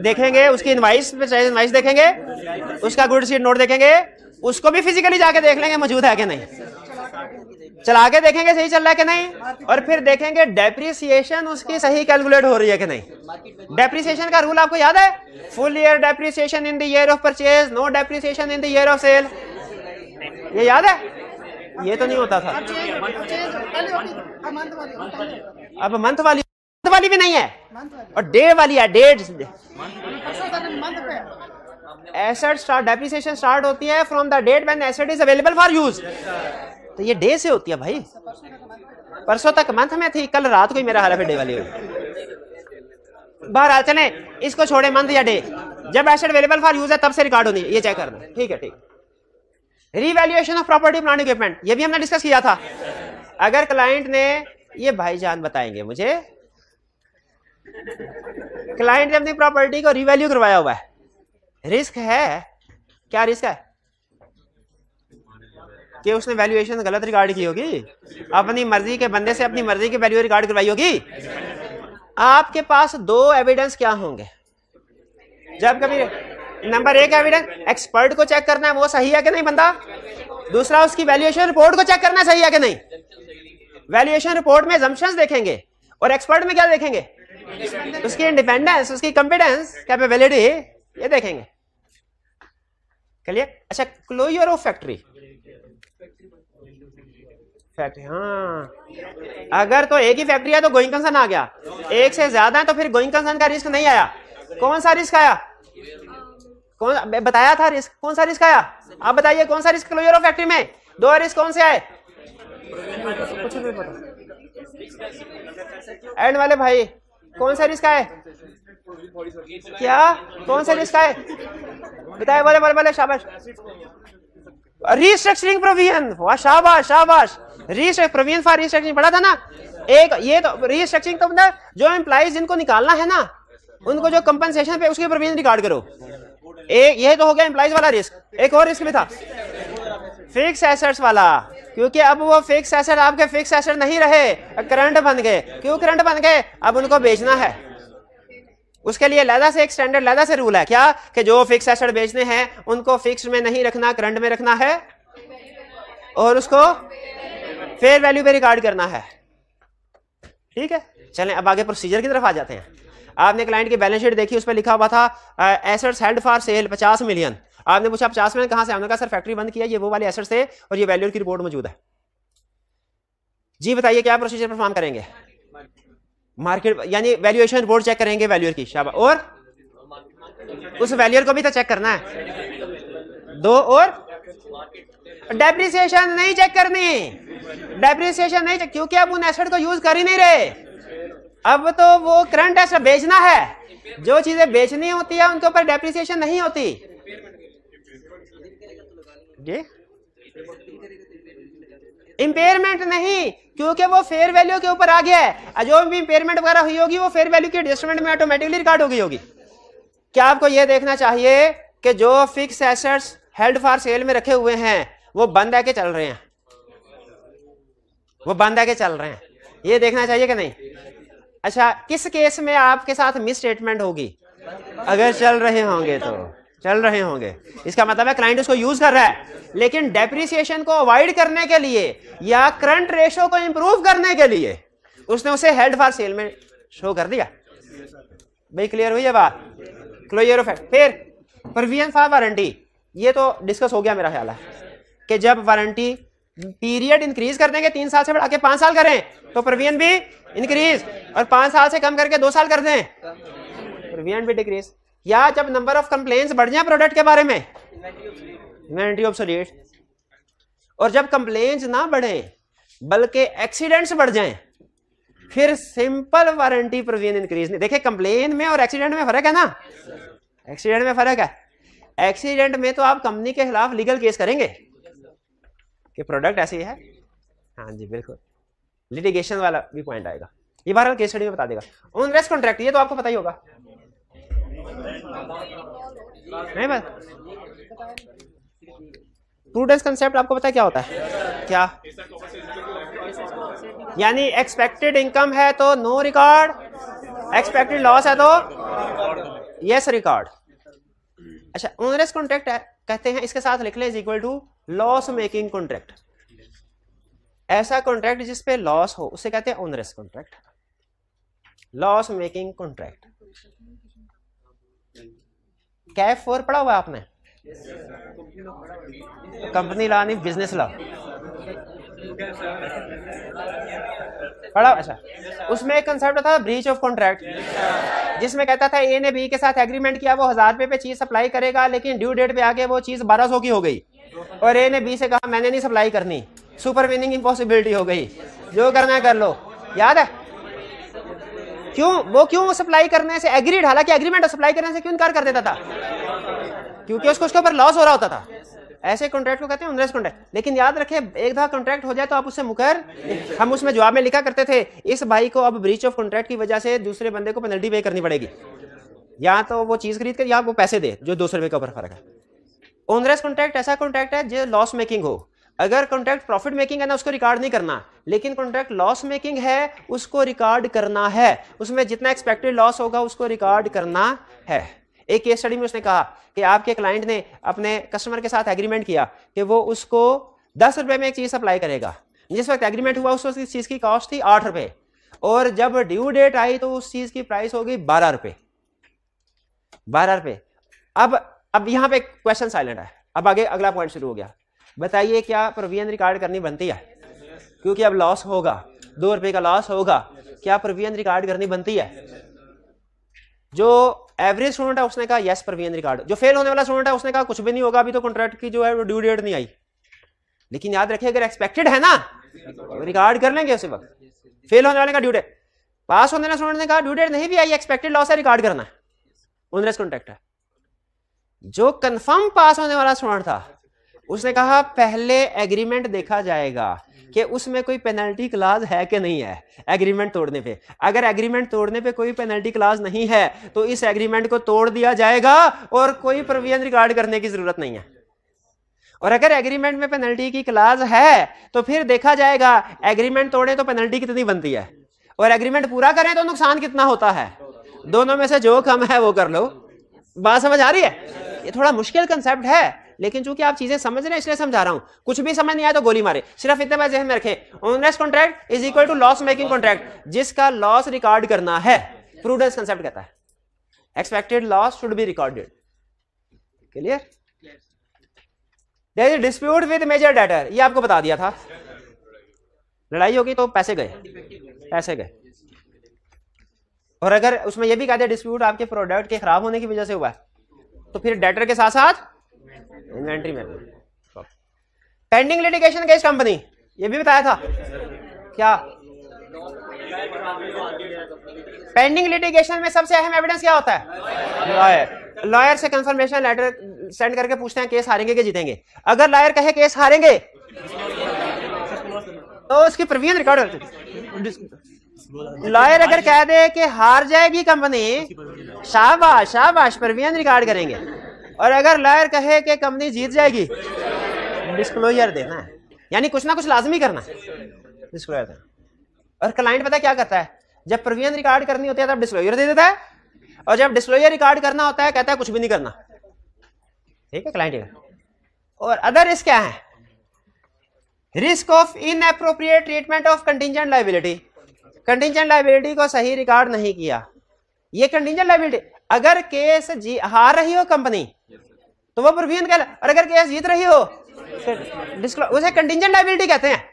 S1: देखेंगे उसकी इनवाइस देखेंगे, उसका गुड शीट नोट देखेंगे, उसको भी फिजिकली जाके देख लेंगे मौजूद है कि नहीं, चला के देखेंगे सही चल रहा है कि नहीं, और फिर देखेंगे डेप्रिसिएशन उसकी सही कैलकुलेट हो रही है कि नहीं। डेप्रिसिएशन का रूल आपको याद है, full year depreciation in the year of purchase, no depreciation in the year of sale, ये याद है? ये तो नहीं होता था। अब मंथ वाली भी नहीं है, और डे वाली है, date. Asset start, depreciation start होती है from the date when asset is available for use, तो ये डे से होती है भाई। परसों तक मंथ में थी, कल रात को ही मेरा हाल है डे वाली हुई। बहरहाल चले, इसको छोड़े, मंथ या डे, जब एसेट अवेलेबल फॉर यूज है तब से रिकॉर्ड होनी है, ये चेक करना। ठीक है, ठीक। Revaluation of property plant equipment, ये भी हमने डिस्कस किया था। अगर क्लाइंट ने, ये भाईजान बताएंगे मुझे, क्लाइंट ने अपनी प्रॉपर्टी को रीवैल्यू करवाया हुआ है, रिस्क है, क्या रिस्क है कि उसने वैल्यूएशन गलत रिकॉर्ड की होगी, अपनी मर्जी के बंदे से अपनी मर्जी की वैल्यू रिकॉर्ड करवाई होगी। आपके पास दो एविडेंस क्या होंगे जब कभी? नंबर एक एविडेंस, एक्सपर्ट को चेक करना है वो सही है कि नहीं बंदा, दूसरा उसकी वैल्यूएशन रिपोर्ट को चेक करना सही है कि नहीं। वैल्यूएशन रिपोर्ट में assumptions देखेंगे, और एक्सपर्ट में क्या देखेंगे? उसकी इंडिपेंडेंस, उसकी कॉम्पिटेंस, कैपेबिलिटी, ये देखेंगे। क्लियर? अच्छा, क्लोजर ऑफ फैक्ट्री, हाँ, अगर तो एक ही फैक्ट्री है तो गोइंग कंसर्न आ गया, एक से ज्यादा है तो फिर गोइंग कंसर्न का रिस्क नहीं आया। कौन सा रिस्क आया? कौन बताया था रिस्क? कौन सा रिस्क आया? आप बताइए कौन सा रिस्क क्लोजर ऑफ फैक्ट्री में? दो रिस्क कौन से आए? कुछ नहीं पता। एंड वाले भाई कौन सा रिस्क है? क्या कौन सा रिस्क है बताए? बोले बोले बोले शाबाश। रीस्ट्रक्चरिंग प्रोविजन, वाह शाबाश शाबाश। प्रोविजन फॉर रीस्ट्रक्चरिंग पढ़ा था ना। एक ये तो रीस्ट्रक्चरिंग तो मतलब जो एम्प्लॉइज जिनको निकालना है ना उनको जो कंपनसेशन पे उसके प्रोविजन रिकॉर्ड करो। एक ये तो हो गया एम्प्लॉइज वाला रिस्क। एक और रिस्क भी था फिक्स एसेट्स वाला, क्योंकि अब वो फिक्स एसेट आपके फिक्स एसेट नहीं रहे, करंट बन गए। क्यों करंट बन गए? अब उनको बेचना है। उसके लिए लैदा से एक स्टैंडर्ड लैदा से रूल है क्या कि जो फिक्स एसेट बेचने हैं उनको फिक्स में नहीं रखना, करंट में रखना है और उसको फेयर वैल्यू पे रिकॉर्ड करना है। ठीक है, चलें अब आगे प्रोसीजर की तरफ आ जाते हैं। आपने क्लाइंट की बैलेंस शीट देखी, उस पर लिखा हुआ था assets held for cell 50 million. आपने पूछा 50 मिलियन कहां से? हमने कहा सर फैक्ट्री बंद किया, ये वो वाले एसेट्स थे और ये वैल्यू की रिपोर्ट मौजूद है। जी बताइए क्या प्रोसीजर परफॉर्म करेंगे? मार्केट यानी वैल्यूएशन रिपोर्ट चेक करेंगे वैल्यूअर की, शाबाश। और उस वैल्यूअर को भी तो चेक करना है। दो और डेप्रिसिएशन नहीं चेक करनी, डेप्रिसिएशन नहीं चेक, क्योंकि अब उन एसेट को यूज कर ही नहीं रहे। अब तो वो करंट एसेट बेचना है, जो चीजें बेचनी होती है उनके ऊपर डेप्रिसिएशन नहीं होती। इंपेयरमेंट नहीं, क्योंकि वो फेयर वैल्यू के ऊपर आ गया है। जो भी इंपेयरमेंट वगैरह हुई होगी वो फेयर वैल्यू के एडजस्टमेंट में ऑटोमेटिकली रिकॉर्ड हो गई होगी। क्या आपको यह देखना चाहिए कि जो fix assets held for sale में रखे हुए हैं वो बंद है के चल रहे हैं? वो बंद है के चल रहे हैं, ये देखना चाहिए कि नहीं? अच्छा, किस केस में आपके साथ मिस स्टेटमेंट होगी? अगर चल रहे होंगे तो चल रहे होंगे, इसका मतलब है क्लाइंट उसको यूज कर रहा है, लेकिन डेप्रिसिएशन को अवॉइड करने के लिए या करंट रेशो को इंप्रूव करने के लिए उसने उसे हेल्ड फॉर सेल में शो कर दिया। भाई क्लियर हुई है बात? Closure of fact. फिर प्रोविजन फॉर वारंटी, ये तो डिस्कस हो गया मेरा ख्याल है कि जब वारंटी पीरियड इंक्रीज कर देंगे, 3 साल से बढ़ा के 5 साल करें तो प्रोविजन भी इंक्रीज, और 5 साल से कम करके 2 साल कर दें प्रोविजन भी डिक्रीज। या जब नंबर ऑफ कंप्लेंट्स बढ़ जाए प्रोडक्ट के बारे में, इन्वेंटरी ऑब्सोलीट, और जब कंप्लेंट्स ना बढ़े बल्कि एक्सीडेंट्स बढ़ जाएं फिर सिंपल वारंटी प्रोविजन इंक्रीज नहीं। देखिए कंप्लेन में और एक्सीडेंट में फर्क है ना, एक्सीडेंट में फर्क है। एक्सीडेंट में तो आप कंपनी के खिलाफ लीगल केस करेंगे कि प्रोडक्ट ऐसी है, हाँ जी बिल्कुल, लिटिगेशन वाला भी पॉइंट आएगा, ये बहरहाल केस स्टडी में बता देगा। ओनरेस कॉन्ट्रैक्ट, ये तो आपको पता ही होगा नहीं? बस प्रूडेंस कंसेप्ट आपको पता है क्या होता है? क्या यानी एक्सपेक्टेड इनकम है तो नो रिकॉर्ड, एक्सपेक्टेड लॉस है तो यस रिकॉर्ड। अच्छा, ओनरेस कॉन्ट्रैक्ट कहते हैं, इसके साथ लिख लें is equal to loss making contract. ऐसा कॉन्ट्रैक्ट जिसपे लॉस हो उसे कहते हैं onerous contract, loss making contract. कैफ 4 पढ़ा हुआ आपने? कंपनी लॉ नहीं, बिजनेस लॉ पढ़ा? अच्छा, उसमें एक कंसेप्ट था ब्रीच ऑफ कॉन्ट्रैक्ट, जिसमें कहता था ए ने बी के साथ एग्रीमेंट किया, वो 1000 रुपए पे चीज सप्लाई करेगा, लेकिन ड्यू डेट पे आके वो चीज 1200 की हो गई, और ए ने बी से कहा मैंने नहीं सप्लाई करनी, सुपर विनिंग इम्पॉसिबिलिटी हो गई, जो करना है कर लो। याद है क्यों? वो क्यों सप्लाई करने से एग्रीड, हालांकि एग्रीमेंट सप्लाई करने से क्यों इनकार कर देता था? क्योंकि उसको उसके ऊपर लॉस हो रहा होता था। ऐसे कॉन्ट्रैक्ट को कहते हैं ओनरेस कॉन्ट्रैक्ट। लेकिन याद रखें, एक दफा कॉन्ट्रैक्ट हो जाए तो आप उससे मुकर, हम उसमें जवाब में लिखा करते थे इस भाई को अब ब्रीच ऑफ कॉन्ट्रैक्ट की वजह से दूसरे बंदे को पेनल्टी पे करनी पड़ेगी, या तो वो चीज खरीद कर या वो पैसे दे, जो 200 रुपए का ऊपर फर्क है। ओनरेस कॉन्ट्रैक्ट ऐसा कॉन्ट्रैक्ट है जो लॉस मेकिंग हो। अगर कॉन्ट्रैक्ट प्रॉफिट मेकिंग है ना, उसको रिकॉर्ड नहीं करना, लेकिन कॉन्ट्रैक्ट लॉस मेकिंग है उसको रिकॉर्ड करना है, उसमें जितना एक्सपेक्टेड लॉस होगा उसको रिकॉर्ड करना है। एक केस स्टडी में उसने कहा कि आपके क्लाइंट ने अपने कस्टमर के साथ एग्रीमेंट किया कि वो उसको 10 रुपए में एक चीज सप्लाई करेगा। जिस वक्त एग्रीमेंट हुआ उस चीज की कॉस्ट थी 8 रुपए, और जब ड्यू डेट आई तो उस चीज की प्राइस हो गई 12 रुपए। 12 रुपए। अब यहां पे क्वेश्चन साइलेंट है, अब आगे अगला पॉइंट शुरू हो गया। बताइए क्या प्रोविजन रिकॉर्ड करनी बनती है? क्योंकि अब लॉस होगा, 2 रुपए का लॉस होगा, क्या प्रोविजन रिकॉर्ड करनी बनती है? जो एवरेज स्टूडेंट है उसने कहा यस प्रोविजन रिकॉर्ड, जो फेल होने वाला स्टूडेंट है उसने कहा कुछ भी नहीं होगा, अभी तो कॉन्ट्रैक्ट की जो है वो ड्यू डेट नहीं आई। लेकिन याद रखिए अगर एक्सपेक्टेड है ना रिकॉर्ड कर लेंगे उसी वक्त। फेल होने वाले का ड्यू डेट, पास होने वाले स्टूडेंट ने कहा ड्यू डेट नहीं भी आई, एक्सपेक्टेड लॉस है, रिकॉर्ड करना है, ओनरस कॉन्ट्रैक्ट है। जो कंफर्म पास होने वाला स्टूडेंट था उसने कहा पहले एग्रीमेंट देखा जाएगा कि उसमें कोई पेनल्टी क्लाज है कि नहीं है एग्रीमेंट तोड़ने पे। अगर एग्रीमेंट तोड़ने पे कोई पेनल्टी क्लाज नहीं है तो इस एग्रीमेंट को तोड़ दिया जाएगा और कोई प्रोविजन रिकॉर्ड करने की जरूरत नहीं है। और अगर एग्रीमेंट में पेनल्टी की क्लाज है तो फिर देखा जाएगा एग्रीमेंट तोड़े तो पेनल्टी कितनी बनती है और एग्रीमेंट पूरा करें तो नुकसान कितना होता है। दोनों में से जो कम है वो कर लो। बात समझ आ रही है? ये थोड़ा मुश्किल कंसेप्ट है लेकिन चूंकि आप चीजें समझ रहे हैं इसलिए समझा रहा हूं। कुछ भी समझ नहीं आया तो गोली मारे। सिर्फ इतने बात ध्यान में रखें, onerous contract is equal to loss making contract. जिसका लॉस रिकॉर्ड करना है, प्रूडेंस कंसेप्ट कहता है expected loss should be recorded. Clear? There is dispute with major debtor, ये आपको बता दिया था। लड़ाई होगी तो पैसे गए। और अगर उसमें यह भी कहते हैं डिस्प्यूट आपके प्रोडक्ट के खराब होने की वजह से हुआ है तो फिर डेटर के साथ साथ इन्वेंट्री में। पेंडिंग लिटिगेशन अगेंस्ट कंपनी, ये भी बताया था क्या? पेंडिंग लिटिगेशन में सबसे अहम एविडेंस क्या होता है? लॉयर से कंफर्मेशन लेटर सेंड करके पूछते हैं केस हारेंगे कि जीतेंगे। अगर लॉयर कहे केस हारेंगे तो उसकी प्रोविजन रिकॉर्ड होती। लॉयर अगर कह दे कि हार जाएगी कंपनी, शाबाश शाबाश, प्रोविजन रिकॉर्ड करेंगे। और अगर लॉयर कहे कि कंपनी जीत जाएगी, डिस्क्लोजर देना है, यानी कुछ ना कुछ लाजमी करना है, डिस्क्लोजर देना। और क्लाइंट पता क्या करता है, जब प्रोविजन रिकॉर्ड करनी होती है तब डिस्क्लोजर दे देता है और जब डिस्क्लोजर रिकॉर्ड करना होता है कहता है कुछ भी नहीं करना। ठीक है क्लाइंट। और अदर रिस्क क्या है? Risk of inappropriate treatment of contingent liability. Contingent liability को सही रिकॉर्ड नहीं किया, ये कंटिंजेंट लायबिलिटी। अगर केस हार रही हो कंपनी तो वो प्रोविजन कहला, और अगर केस जीत रही हो उसे कंटिंजेंट लायबिलिटी कहते हैं।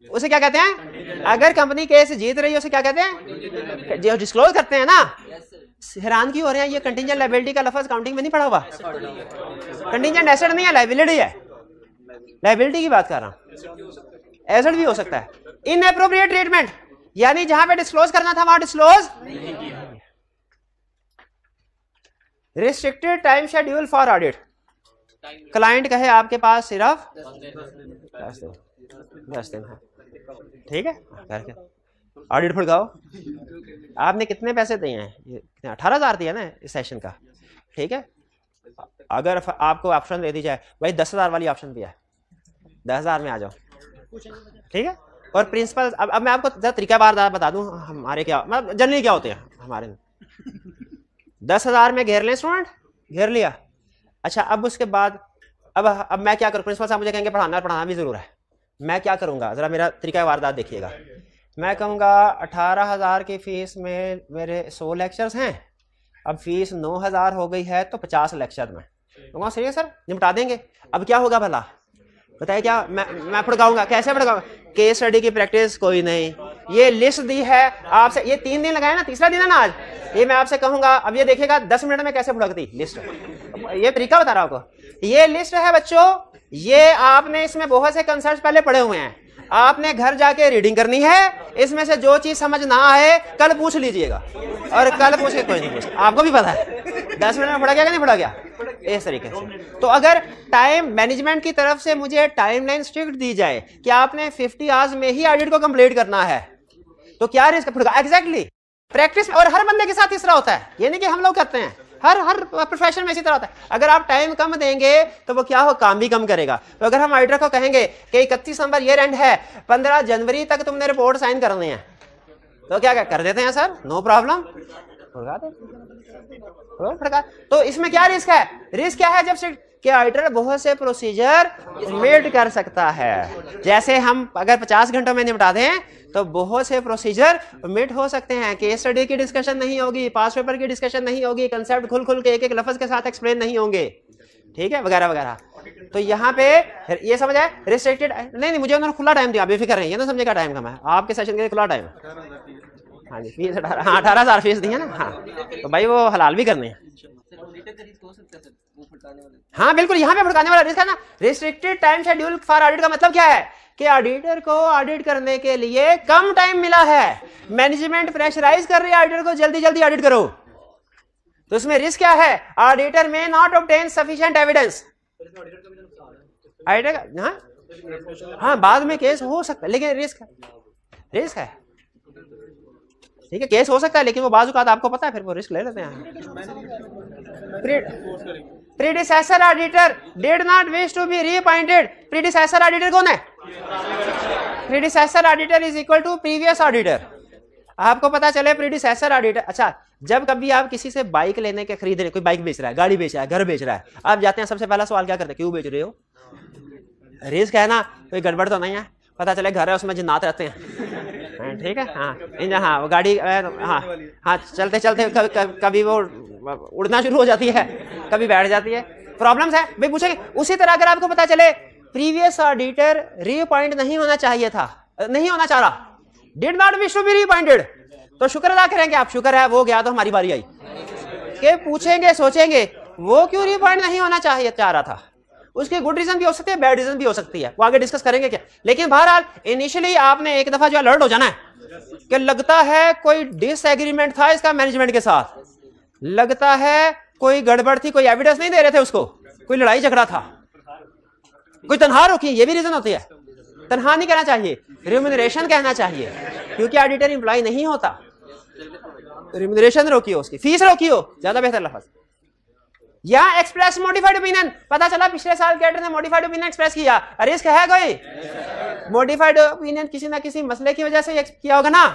S1: उसे क्या कहते हैं? अगर कंपनी केस जीत रही है उसे क्या कहते हैं? जो डिस्क्लोज करते हैं ना। हैरान क्यों हो रहे हैं? ये कंटिंजेंट लायबिलिटी का लफ्ज काउंटिंग में नहीं पढ़ा हुआ। कंटिंजेंट एसेट नहीं है, लायबिलिटी है। लायबिलिटी की बात कर रहा हूं, एसेट भी हो सकता है। इनएप्रोप्रिएट ट्रीटमेंट, यानी जहां पे डिस्क्लोज करना था वहां disclose. Restricted time schedule for audit. Client कहे आपके पास सिर्फ 10 दिन है, ठीक है, करके ऑडिट भड़काओ। आपने कितने पैसे दिए हैं? 18,000 दिया ना इस सेशन का, ठीक है। अगर आपको ऑप्शन दे दी जाए भाई 10,000 वाली ऑप्शन भी है, 10,000 में आ जाओ, ठीक है। और प्रिंसिपल, अब मैं आपको जरा तरीका बार बता दूं हमारे क्या मतलब जनरली क्या होते हैं हमारे। 10,000 में घेर लें स्टूडेंट, घेर लिया। अच्छा अब उसके बाद अब मैं क्या करूं? प्रिंसिपल साहब मुझे कहेंगे पढ़ाना भी जरूर है। मैं क्या करूंगा? जरा मेरा तरीका वारदात देखिएगा। मैं कहूँगा 18,000 की फीस में मेरे 100 लेक्चर्स हैं, अब फीस 9,000 हो गई है तो 50 लेक्चर में कहूँगा सही है सर निपटा देंगे। अब क्या होगा भला बताइए? क्या मैं भड़काऊंगा? कैसे भड़काऊंगा? केस स्टडी की प्रैक्टिस कोई नहीं, ये लिस्ट दी है आपसे, ये 3 दिन लगाए ना, तीसरा दिन है ना आज, ये मैं आपसे कहूंगा अब ये देखिएगा 10 मिनट में कैसे भड़कती लिस्ट। ये तरीका बता रहा हूं आपको। ये लिस्ट है बच्चों, ये आपने इसमें बहुत से कंसेप्ट पहले पढ़े हुए हैं, आपने घर जाके रीडिंग करनी है। इसमें से जो चीज समझ ना आए कल पूछ लीजिएगा, और कल पूछ के कोई नहीं पूछ, आपको भी पता है 10 मिनट में पढ़ा गया कि नहीं पढ़ा गया, इस तरीके से। तो अगर टाइम मैनेजमेंट की तरफ से मुझे टाइमलाइन स्ट्रिक्ट दी जाए कि आपने 50 आवर्स में ही ऑडिट को कंप्लीट करना है, तो क्या रिस्क पड़ेगा? Exactly practice. और हर बंदे के साथ तीसरा होता है, ये नहीं कि हम लोग करते हैं, हर प्रोफेशन में इसी तरह होता है। अगर आप टाइम कम देंगे तो वो क्या हो, काम भी कम करेगा। तो अगर हम ऑडिटर को कहेंगे कि 31 दिसंबर ईयर एंड है, 15 जनवरी तक तुमने रिपोर्ट साइन करनी है, तो क्या कर देते हैं सर, नो प्रॉब्लम, तो इसमें क्या रिस्क है? रिस्क क्या है जब से कि ऑडिटर बहुत से प्रोसीजर मेड कर सकता है। जैसे हम अगर 50 घंटों में निपटा दें तो बहुत से प्रोसीजर मिट हो सकते हैं। केस स्टडी की डिस्कशन नहीं होगी, पास पेपर की डिस्कशन नहीं होगी, कंसेप्ट खुल के एक लफ्ज के साथ एक्सप्लेन नहीं होंगे, ठीक है, वगैरह वगैरह। तो यहाँ पे ये समझ आए रिस्ट्रिक्टेड नहीं, मुझे उन्होंने खुला टाइम दिया, बेफिक्र रहिए, ये ना समझे का टाइम कम है आपके सेशन के लिए, खुला टाइम। हाँ जी, फीस 18,000 फीस दी है ना। हाँ तो भाई वो हलाल भी करने हैं। हाँ बिल्कुल, यहाँ पे भड़काने वाला रिस्क है ना। Restricted time schedule for audit का मतलब क्या है कि ऑडिटर को ऑडिट करने के लिए कम टाइम मिला है, मैनेजमेंट प्रेशराइज कर रही है ऑडिटर को जल्दी जल्दी ऑडिट करो, तो उसमें रिस्क क्या है? ऑडिटर में नॉट ऑब्टेन सफिशिएंट एविडेंस। हाँ बाद में केस हो सकता है लेकिन रिस्क है, ठीक है, केस हो सकता है लेकिन वो बाजू का आपको पता है, फिर वो रिस्क ले लेते हैं। Predecessor auditor did not wish to be reappointed. Predecessor auditor कौन है? Predecessor auditor is equal to previous auditor. आपको पता चले प्रीडिसेसर ऑडिटर। अच्छा, जब कभी आप किसी से बाइक लेने के खरीद रहे, कोई बाइक बेच रहा है, गाड़ी बेच रहा है, घर बेच रहा है, आप जाते हैं सबसे पहला सवाल क्या करते हैं? क्यों बेच रहे हो? रिस्क है ना, कोई गड़बड़ तो नहीं है, पता चले घर है उसमें जिन्नात रहते हैं, ठीक है। हाँ वो गाड़ी हाँ चलते चलते कभी वो उड़ना शुरू हो जाती है, कभी बैठ जाती है, प्रॉब्लम्स है भाई, पूछेंगे। उसी तरह अगर आपको पता चले प्रीवियस ऑडिटर रीअपॉइंट नहीं होना चाहिए था, नहीं होना चाह रहा, did not wish to be reappointed, तो शुक्र अदा करेंगे आप, शुक्र है वो गया तो हमारी बारी आई। के पूछेंगे, सोचेंगे वो क्यों रीअपॉइंट नहीं होना चाह रहा था, उसकी गुड रीजन भी हो सकती है, बैड रीजन भी हो सकती है, वो आगे डिस्कस करेंगे क्या। लेकिन बहरहाल इनिशियली आपने एक दफा जो अलर्ट हो जाना है कि लगता है कोई डिसएग्रीमेंट था इसका मैनेजमेंट के साथ, लगता है कोई गड़बड़ थी, कोई एविडेंस नहीं दे रहे थे उसको, कोई लड़ाई झगड़ा था, कोई तनख्वाह रोकी, ये भी रीजन होती है। तनख्वाह नहीं कहना चाहिए, रिम्यूनरेशन कहना चाहिए, क्योंकि ऑडिटर एम्प्लॉय नहीं होता। रिम्यूनरेशन रोकी हो, उसकी फीस रोकी हो, ज्यादा बेहतर लफ्ज। या एक्सप्रेस मॉडिफाइड ओपिनियन, पता चला पिछले साल कैडर ने मॉडिफाइड ओपिनियन एक्सप्रेस किया, रिस्क है कोई? मॉडिफाइड ओपिनियन किसी ना किसी मसले की वजह से किया होगा ना,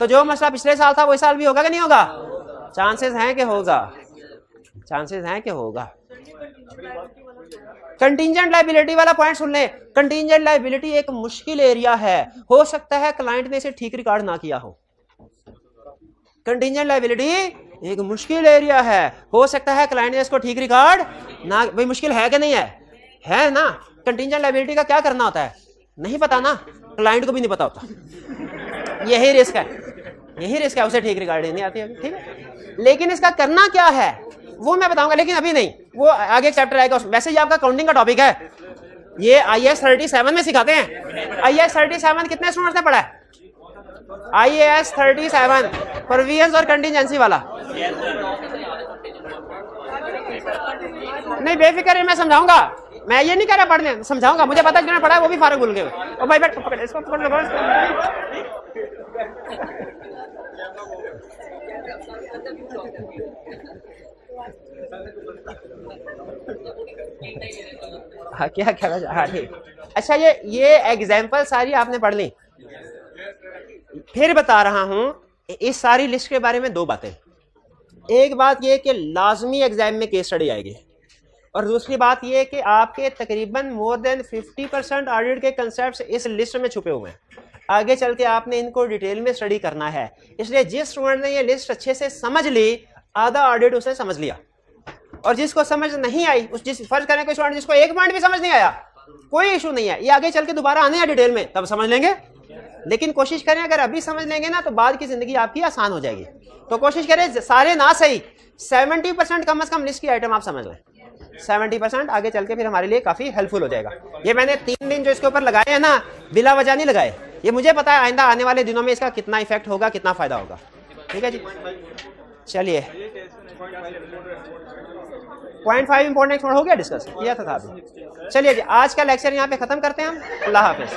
S1: तो जो मसला पिछले साल था वो इस साल भी होगा कि नहीं होगा? चांसेस हैं कि होगा, चांसेस हैं कि होगा। कंटीजेंट लायबिलिटी वाला पॉइंट सुन ले। कंटीजेंट लायबिलिटी एक मुश्किल एरिया है, हो सकता है क्लाइंट ने इसे ठीक रिकॉर्ड ना किया हो। कंटीजेंट लायबिलिटी एक मुश्किल एरिया है, हो सकता है क्लाइंट ने इसको ठीक रिकॉर्ड ना, भाई मुश्किल है कि नहीं है ना। कंटीजेंट लायबिलिटी का क्या करना होता है नहीं पता ना, क्लाइंट को भी नहीं पता होता, यही रिस्क है, उसे ठीक रिकॉर्ड नहीं आती है, ठीक है। लेकिन इसका करना क्या है वो मैं बताऊंगा, लेकिन अभी नहीं, वो आगे चैप्टर आएगा। वैसे ये आपका काउंटिंग का टॉपिक है, ये IAS 37 में सिखाते हैं। IAS 37 कितने स्टूडेंट्स ने पढ़ा है? IAS 37 प्रोविजंस और कंटीजेंसी वाला। नहीं बेफिक्र है, मैं समझाऊंगा, मैं ये नहीं कह रहा पढ़ने, समझाऊंगा, मुझे पता है जिन्होंने पढ़ा है वो भी फारग भूल गए। और भाई बैठ, पकड़ इसको, पकड़ लो, हाँ क्या हाँ ठीक। अच्छा ये एग्जाम्पल सारी आपने पढ़ ली, फिर बता रहा हूं इस सारी लिस्ट के बारे में दो बातें। एक बात यह कि लाजमी एग्जाम में केस स्टडी आएगी, और दूसरी बात यह कि आपके तकरीबन मोर देन 50% ऑडिट के कंसेप्ट इस लिस्ट में छुपे हुए हैं। आगे चल के आपने इनको डिटेल में स्टडी करना है, इसलिए जिस स्टूडेंट ने ये लिस्ट अच्छे से समझ ली, आधा ऑडिट उसे समझ लिया। और जिसको समझ नहीं आई, फर्ज करें कोई स्टूडेंट जिसको एक पॉइंट भी समझ नहीं आया, कोई इशू नहीं है, ये आगे चल के दोबारा आने हैं डिटेल में, तब समझ लेंगे। लेकिन कोशिश करें अगर अभी समझ लेंगे ना तो बाद की जिंदगी आपकी आसान हो जाएगी। तो कोशिश करें सारे ना सही 70% कम से कम लिस्ट की आइटम आप समझ लें, 70% आगे चल के फिर हमारे लिए काफी हेल्पफुल हो जाएगा। ये मैंने 3 दिन जो इसके ऊपर लगाए हैं ना, बिला वजह नहीं लगाए, ये मुझे पता है आइंदा आने वाले दिनों में इसका कितना इफेक्ट होगा, कितना फायदा होगा। ठीक है जी, चलिए 0.5 इंपॉर्टेंट हो गया, डिस्कस किया था अभी। चलिए जी, आज का लेक्चर यहाँ पे खत्म करते हैं हम। अल्लाह हाफिज।